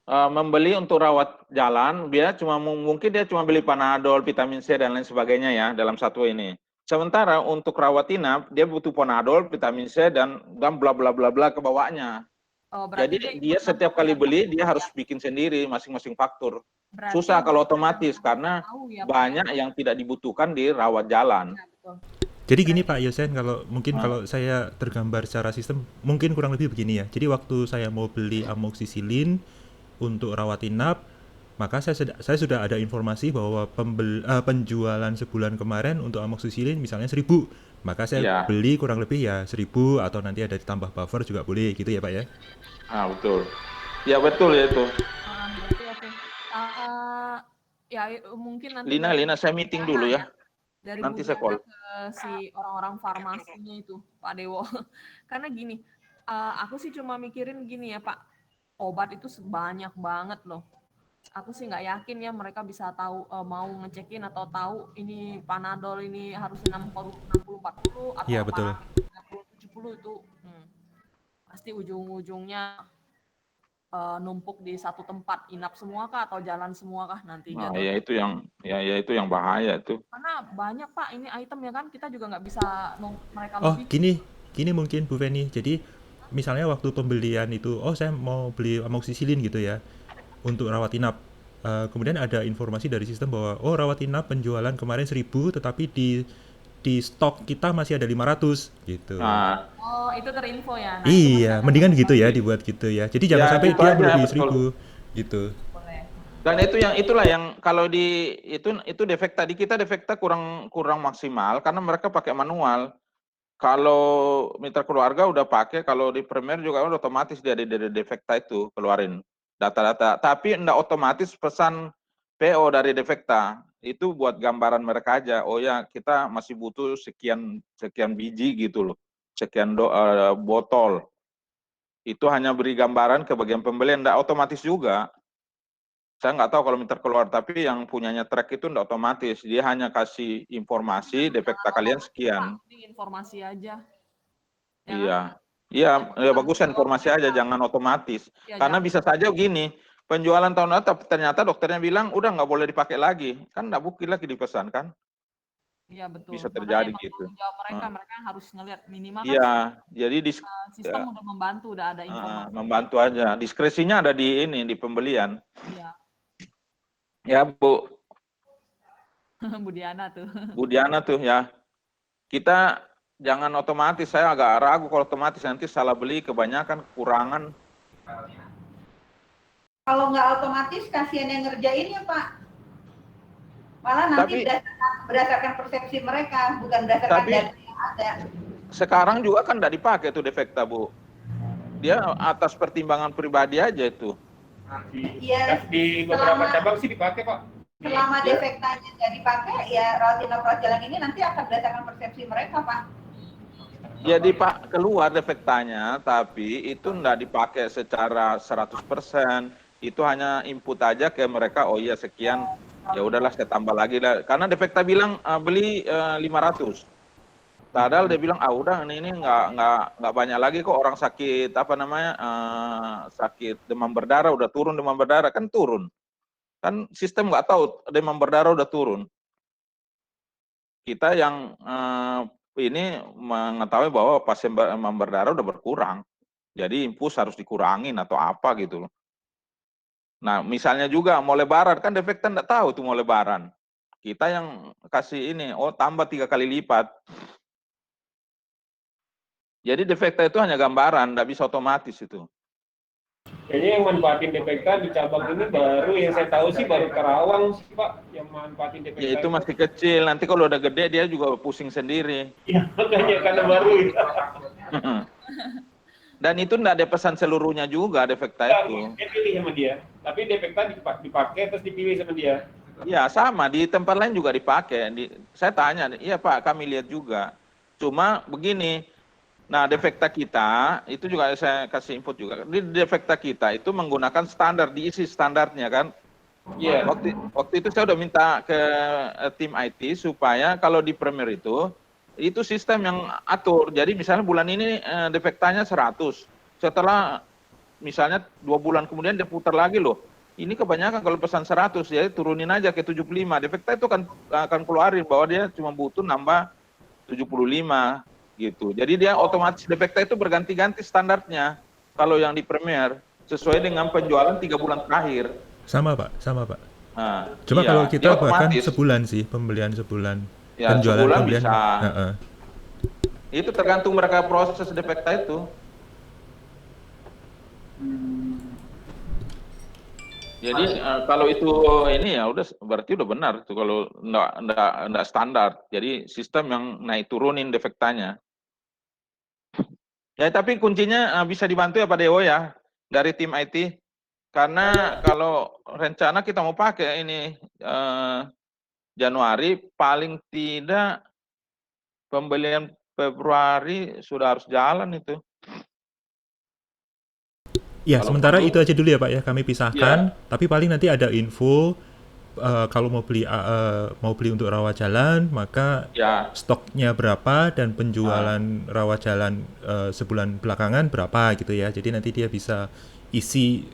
membeli untuk rawat jalan dia mungkin dia cuma beli Panadol, vitamin C dan lain sebagainya ya dalam satu ini. Sementara untuk rawat inap dia butuh Panadol, vitamin C dan bla bla bla bla ke bawahnya. Jadi dia setiap kali beli dia harus bikin sendiri masing-masing faktur. Susah kalau otomatis karena banyak yang tidak dibutuhkan di rawat jalan. Jadi gini Pak Yosen, kalau saya tergambar secara sistem mungkin kurang lebih begini ya. Jadi waktu saya mau beli amoksisilin untuk rawat inap, maka saya sudah ada informasi bahwa penjualan sebulan kemarin untuk amoksisilin misalnya 1.000, maka saya beli kurang lebih ya 1.000 atau nanti ada ditambah buffer juga boleh gitu ya Pak ya? Betul. Ya betul ya itu. Oke. Ya mungkin nanti Lina saya meeting dulu ya. Dari nanti saya call ke si orang-orang farmasinya itu Pak Dewo. Karena gini, aku sih cuma mikirin gini ya Pak, obat itu sebanyak banget loh. Aku sih nggak yakin ya mereka bisa tahu mau ngecekin atau tahu ini Panadol ini harus 60-40 atau Iya, betul. 50-70 itu pasti ujung-ujungnya numpuk di satu tempat, inap semua kah atau jalan semua kah nanti Nah, ya itu yang bahaya itu. Karena banyak Pak ini item ya kan, kita juga nggak bisa mereka Oh, lebih. gini mungkin Bu Feni. Jadi misalnya waktu pembelian itu, oh saya mau beli amoksisilin gitu ya, untuk rawat inap. Kemudian ada informasi dari sistem bahwa oh rawat inap penjualan kemarin 1.000 tetapi di stok kita masih ada 500 gitu. Nah, Oh, itu terinfo ya. Nah, itu Iya, masih akan mendingan gitu ya diinformasi. dibuat gitu ya. Jadi jangan ya sampai gitu dia aja melebihi betul. 1.000 gitu. Boleh. Dan itulah yang kalau di itu defekta di kita defekta kurang maksimal karena mereka pakai manual. Kalau mitra keluarga udah pakai, kalau di Premier juga udah otomatis dia di defekta itu keluarin data-data. Tapi enggak otomatis pesan PO dari defekta. Itu buat gambaran mereka aja. Oh ya, kita masih butuh sekian biji gitu loh. Sekian botol. Itu hanya beri gambaran ke bagian pembelian, enggak otomatis juga. Saya nggak tahu kalau mitra keluar, tapi yang punyanya track itu enggak otomatis. Dia hanya kasih informasi, defekta Jangan kalian otomatis, Pak. sekian. Mending informasi aja. Ya kan? Iya, iya, ya bagus Kalau informasi aja, mereka, jangan otomatis. ya Karena jangan. bisa saja gini, penjualan tahun lalu ternyata dokternya bilang udah nggak boleh dipakai lagi, kan nggak bukti lagi dipesan kan, Iya betul. bisa Makanya terjadi emang gitu. tanggung jawab mereka, mereka yang harus ngelihat minimal kan Iya, jadi sistem udah membantu, udah ada informasi. membantu aja. Diskresinya ada di pembelian. Iya, Ya Bu Bu Diana tuh. Diana tuh ya, kita jangan otomatis. Saya agak ragu kalau otomatis nanti salah beli, kebanyakan kekurangan. Kalau nggak otomatis kasihan yang ngerjain ya Pak. Malah nanti Tapi berdasarkan persepsi mereka, bukan berdasarkan Tapi- data yang ada. sekarang juga kan nggak dipakai tuh defekta Bu. Dia atas pertimbangan pribadi aja itu. Iya, Di beberapa cabang sih dipakai, Pak. selama Ya. defektanya nggak dipakai, ya rawat inap rawat jalan ini nanti akan berdasarkan persepsi mereka Pak. Jadi Pak keluar defektanya, tapi itu nggak dipakai secara 100%. Itu hanya input aja ke mereka. Oh iya sekian, ya udahlah saya tambah lagi lah. Karena defekta bilang beli 500. Padahal dia bilang udah ini nggak banyak lagi kok orang sakit apa namanya sakit demam berdarah udah turun demam berdarah kan turun. Kan sistem nggak tahu demam berdarah udah turun. Kita yang ini mengetahui bahwa pasien demam berdarah udah berkurang. Jadi infus harus dikurangin atau apa gitu loh. Nah, misalnya juga mau lebaran kan defektan nggak tahu tuh mau lebaran. Kita yang kasih ini, tambah 3 kali lipat. Jadi defekta itu hanya gambaran, nggak bisa otomatis itu. Kayaknya yang manfaatin defekta di cabang ini baru yang saya tahu sih baru Karawang sih, Pak, yang manfaatin defekta. Ya itu masih kecil, nanti kalau udah gede dia juga pusing sendiri. Iya, makanya karena baru itu. Dan itu nggak ada pesan seluruhnya juga defekta itu. Dia pilih sama dia, tapi defekta dipakai terus dipilih sama dia. Ya sama, di tempat lain juga dipakai. Saya tanya, iya Pak, kami lihat juga. Cuma begini, nah defekta kita, itu juga saya kasih input juga. Di defekta kita itu menggunakan standar, diisi standarnya kan. Iya. Waktu itu saya udah minta ke tim IT supaya kalau di Premier itu sistem yang atur. Jadi misalnya bulan ini defektanya 100. Setelah misalnya 2 bulan kemudian dia putar lagi loh. Ini kebanyakan kalau pesan 100 ya turunin aja ke 75. Defekta itu akan keluarin bahwa dia cuma butuh nambah 75 gitu. Jadi dia otomatis defekta itu berganti-ganti standarnya. Kalau yang di Premier sesuai dengan penjualan 3 bulan terakhir. Sama Pak, sama Pak. Nah, Cuma iya, kalau kita dia bahkan otomatis. sebulan sih, pembelian sebulan. Ya, Penjualan sebulan pembelian. bisa. Heeh. Itu tergantung mereka proses defekta itu. Jadi kalau itu ini ya udah berarti udah benar tuh kalau enggak standar. Jadi sistem yang naik turunin defektanya. Ya tapi kuncinya bisa dibantu ya Pak Dewo ya dari tim IT. Karena kalau rencana kita mau pakai ini Januari paling tidak pembelian Februari sudah harus jalan itu. Ya, Kalau sementara perlu. itu aja dulu ya Pak ya, kami pisahkan. Ya. Tapi paling nanti ada info kalau mau beli untuk rawat jalan, maka Ya. stoknya berapa dan penjualan rawat jalan sebulan belakangan berapa gitu ya. Jadi nanti dia bisa isi,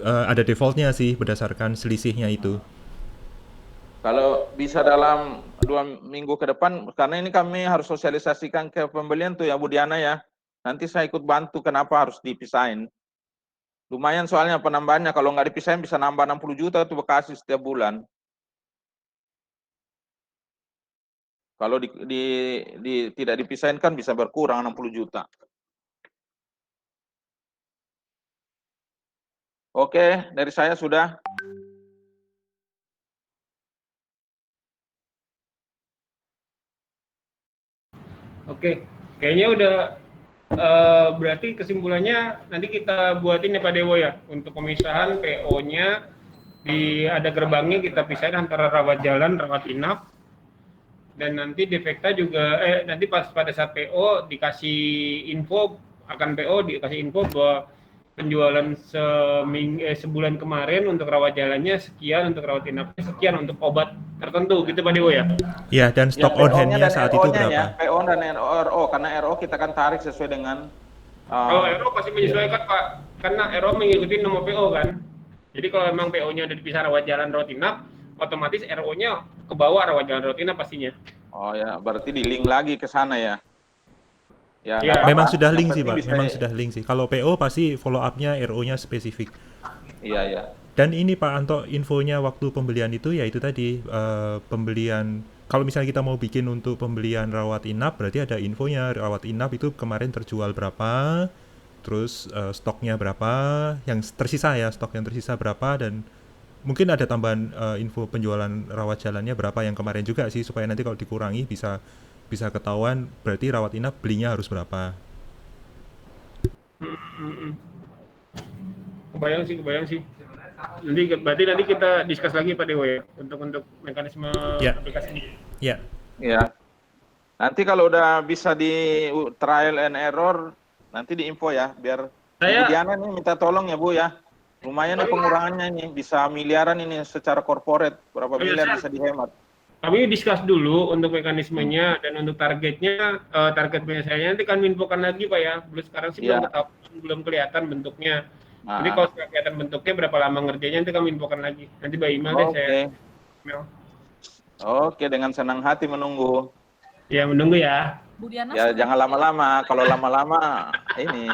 ada defaultnya sih berdasarkan selisihnya itu. Kalau bisa dalam 2 minggu ke depan, karena ini kami harus sosialisasikan ke pembelian tuh ya Bu Diana ya. Nanti saya ikut bantu kenapa harus dipisahin. Lumayan soalnya penambahannya, kalau nggak dipisahin bisa nambah 60 juta tuh Bekasi setiap bulan. Kalau tidak dipisahin kan bisa berkurang 60 juta. Oke, dari saya sudah. Oke, kayaknya udah berarti kesimpulannya nanti kita buatin ya Pak Dewo ya untuk pemisahan PO-nya ada gerbangnya kita pisahin antara rawat jalan, rawat inap, dan nanti Defekta juga nanti pas pada saat PO dikasih info akan PO dikasih info bahwa penjualan sebulan kemarin untuk rawat jalannya sekian, untuk rawat inapnya sekian, untuk obat tertentu gitu Pak Dewo ya. Ya, dan stok on hand-nya saat itu berapa? Ya, PO dan RO, karena RO kita kan tarik sesuai dengan kalau RO pasti menyesuaikan Pak, karena RO mengikuti nomor PO kan. Jadi kalau memang PO-nya udah dipisah rawat jalan rawat inap, otomatis RO-nya ke bawah rawat jalan rawat inap pastinya. Oh ya, berarti di link lagi ke sana ya. Ya, Ya. Memang sudah link sih, Pak. bisa- Memang sudah link sih. Kalau PO pasti follow up-nya RO-nya spesifik. Iya, iya. Dan ini Pak Anto, infonya waktu pembelian itu ya itu tadi pembelian. Kalau misalnya kita mau bikin untuk pembelian rawat inap, berarti ada infonya rawat inap itu kemarin terjual berapa, terus stoknya berapa, yang tersisa ya, stok yang tersisa berapa, dan mungkin ada tambahan info penjualan rawat jalannya berapa yang kemarin juga sih, supaya nanti kalau dikurangi bisa ketahuan berarti rawat inap belinya harus berapa. Kebayang sih. Berarti kita discuss lagi Pak Dewo ya untuk mekanisme Ya. aplikasinya. Ya, Ya. Nanti kalau udah bisa di trial and error, nanti di info ya, biar Saya- Bu Diana nih minta tolong ya Bu ya. Lumayan nih pengurangannya nih, bisa miliaran ini secara corporate, berapa miliar bisa dihemat. Kami discuss dulu untuk mekanismenya dan untuk targetnya, target penyelesaiannya nanti kami infokan lagi Pak ya. Sekarang sih Ya. belum kelihatan bentuknya. Nah, Jadi kalau sudah kelihatan bentuknya berapa lama ngerjainnya nanti kami infokan lagi. Nanti by email deh saya email. Oke, dengan senang hati menunggu. Ya menunggu ya. Bu Diana Ya setuju jangan lama-lama, kalau lama-lama ini.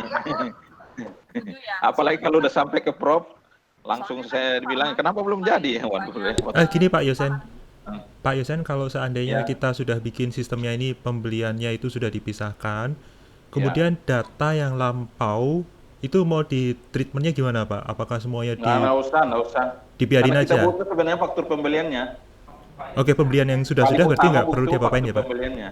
setuju ya? Apalagi kalau udah sampai ke prop, langsung saya bilang kenapa belum jadi? Waduh, repot. Gini Pak Yosen. Pak Yosen, kalau seandainya Ya. kita sudah bikin sistemnya ini, pembeliannya itu sudah dipisahkan, kemudian data yang lampau itu mau di treatmentnya gimana Pak? Apakah semuanya Nggak usah. dibiarin Karena aja? kita butuh sebenarnya faktur pembeliannya. Oke, pembelian yang sudah Paling berarti utama nggak perlu butuh diapa-apain ya faktur Pak? pembeliannya.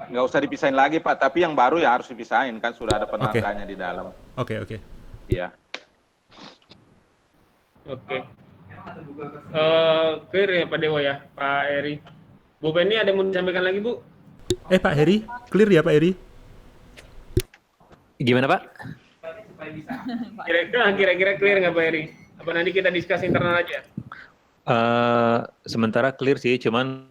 Nggak usah dipisahin lagi Pak, tapi yang baru ya harus dipisahin kan sudah ada penandanya di dalam. Oke. Iya. Oke. Clear ya Pak Dewo ya, Pak Eri. Bu Penny ada yang mau disampaikan lagi Bu? Pak Heri, clear ya Pak Heri? Gimana Pak? Kira-kira clear nggak Pak Eri? Apa nanti kita discuss internal aja? Sementara clear sih, cuman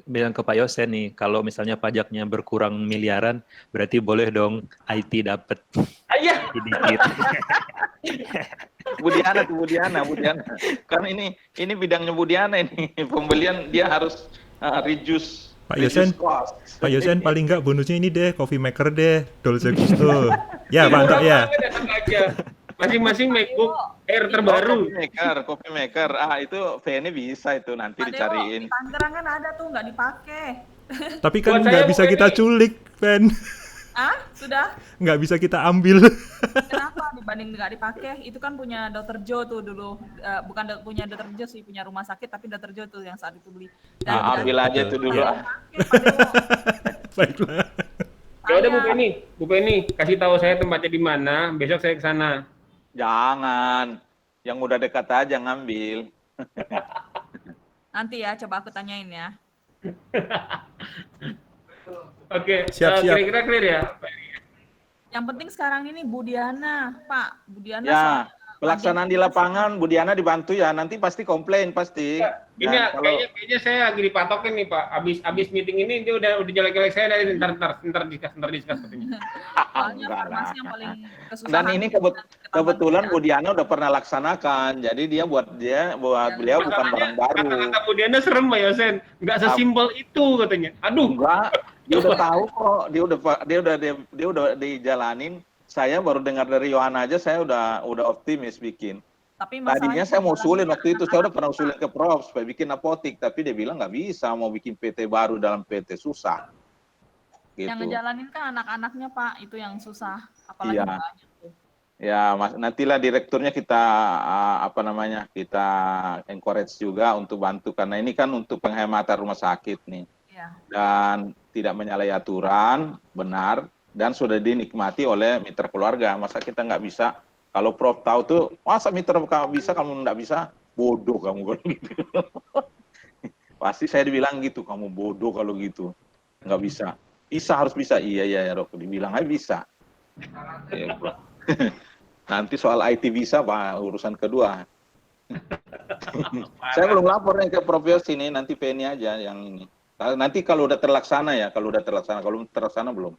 bilang ke Pak Yosen nih, kalau misalnya pajaknya berkurang miliaran, berarti boleh dong IT dapat Ayah. sedikit. Bu Diana. Karena ini bidangnya Bu Diana ini. Pembelian dia harus reduce Pak Yosen, cost. Pak Yosen paling nggak bonusnya ini deh, coffee maker deh, Dolce Gusto. Ya Pak Anto ya. Masing-masing MacBook Air terbaru. Coffee maker. Itu VN-nya bisa itu nanti Pak Dewo, dicariin. di Tangerang kan ada tuh nggak dipakai. Tapi kan Buat nggak saya bisa Bu kita Penny. culik, Fen. Sudah? Nggak bisa kita ambil. Kenapa dibanding nggak dipakai? Itu kan punya Dr. Joe tuh dulu. Bukan punya Dr. Joe sih, punya rumah sakit, tapi Dr. Joe tuh yang saat itu beli. Ambil aja itu dulu. Pakai, Pak Dewo. Baiklah. Ya udah Bu Penny, kasih tahu saya tempatnya di mana, besok saya ke sana. Jangan. Yang udah dekat aja ngambil. Nanti ya, coba aku tanyain ya. Oke, Siap. kira-kira clear ya? Yang penting sekarang ini Bu Diana, Pak. Bu Diana Ya, soal- pelaksanaan di lapangan Bu Diana dibantu ya. Nanti pasti komplain pasti. Ini Dan kalau kayaknya saya lagi dipatokin nih Pak. Abis meeting ini dia udah jelek-jelek saya dari ntar discuss katanya. soalnya enggak farmasi lah. yang paling kesusahan. Dan ini kebetulan Bu Diana udah pernah laksanakan. Jadi buat beliau bukan barang baru. Kata-kata Bu Diana serem Pak Yosen. Nggak sesimpel itu katanya. Aduh, Enggak, Dia udah tahu kok, dia udah dijalanin. Saya baru dengar dari Yohana aja, saya udah optimis bikin. Tapi Tadinya masalahnya saya mau jalannya usulin waktu itu, saya udah pernah anak-anak, Pak. usulin ke Prof supaya bikin apotik, tapi dia bilang nggak bisa, mau bikin PT baru dalam PT susah. Yang Gitu. ngejalanin kan anak-anaknya, Pak. Itu yang susah. Apalagi Iya. banyak tuh. Ya, nantilah direkturnya kita kita encourage juga untuk bantu karena ini kan untuk penghematan rumah sakit nih Iya. dan tidak menyalahi aturan, benar dan sudah dinikmati oleh mitra keluarga. Masa kita nggak bisa? Kalau Prof tahu tuh, masa mitra kamu bisa, kamu nggak bisa? Bodoh kamu gitu. Pasti saya dibilang gitu, kamu bodoh kalau gitu, nggak bisa. Bisa, harus bisa. Iya ya, Rok dibilang aja bisa. Ya, Prof. Nanti soal IT bisa, Pak, urusan kedua. Saya belum lapor nih ke Prof Yos ini, nanti Penny aja yang ini. Nanti kalau udah terlaksana ya, kalau belum terlaksana belum.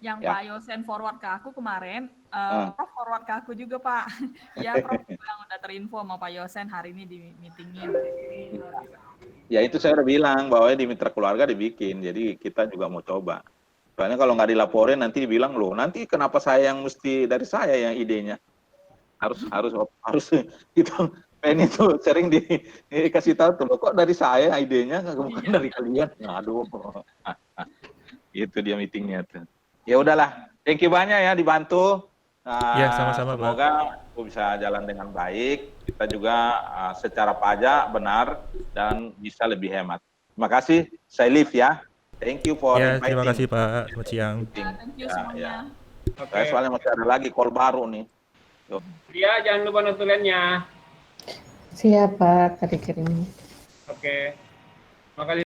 Yang Ya. Pak Yosen forward ke aku kemarin, Ah. Prof forward ke aku juga, Pak. Ya, Prof bilang udah terinfo sama Pak Yosen hari ini di meetingin. Ya itu saya udah bilang bahwa di mitra keluarga dibikin, jadi kita juga mau coba. Soalnya kalau nggak dilaporin nanti dibilang loh, nanti kenapa saya yang mesti dari saya yang idenya? Harus gitu. Penny itu sering dikasih tahu tuh, loh, kok dari saya idenya bukan dari kalian. Aduh. Itu dia meetingnya tuh. Ya udahlah, thank you banyak ya dibantu. Ya, sama-sama, Pak. Semoga bisa jalan dengan baik. Kita juga secara pajak benar dan bisa lebih hemat. Terima kasih. Saya live ya. Thank you for Ya, inviting. terima kasih Pak. Selamat siang. Ya, thank you Ya, semuanya. Oke. Saya soalnya masih ada lagi call baru nih. Dia jangan lupa notulennya. Siap, Pak. Tadi kirim. Oke. Makasih.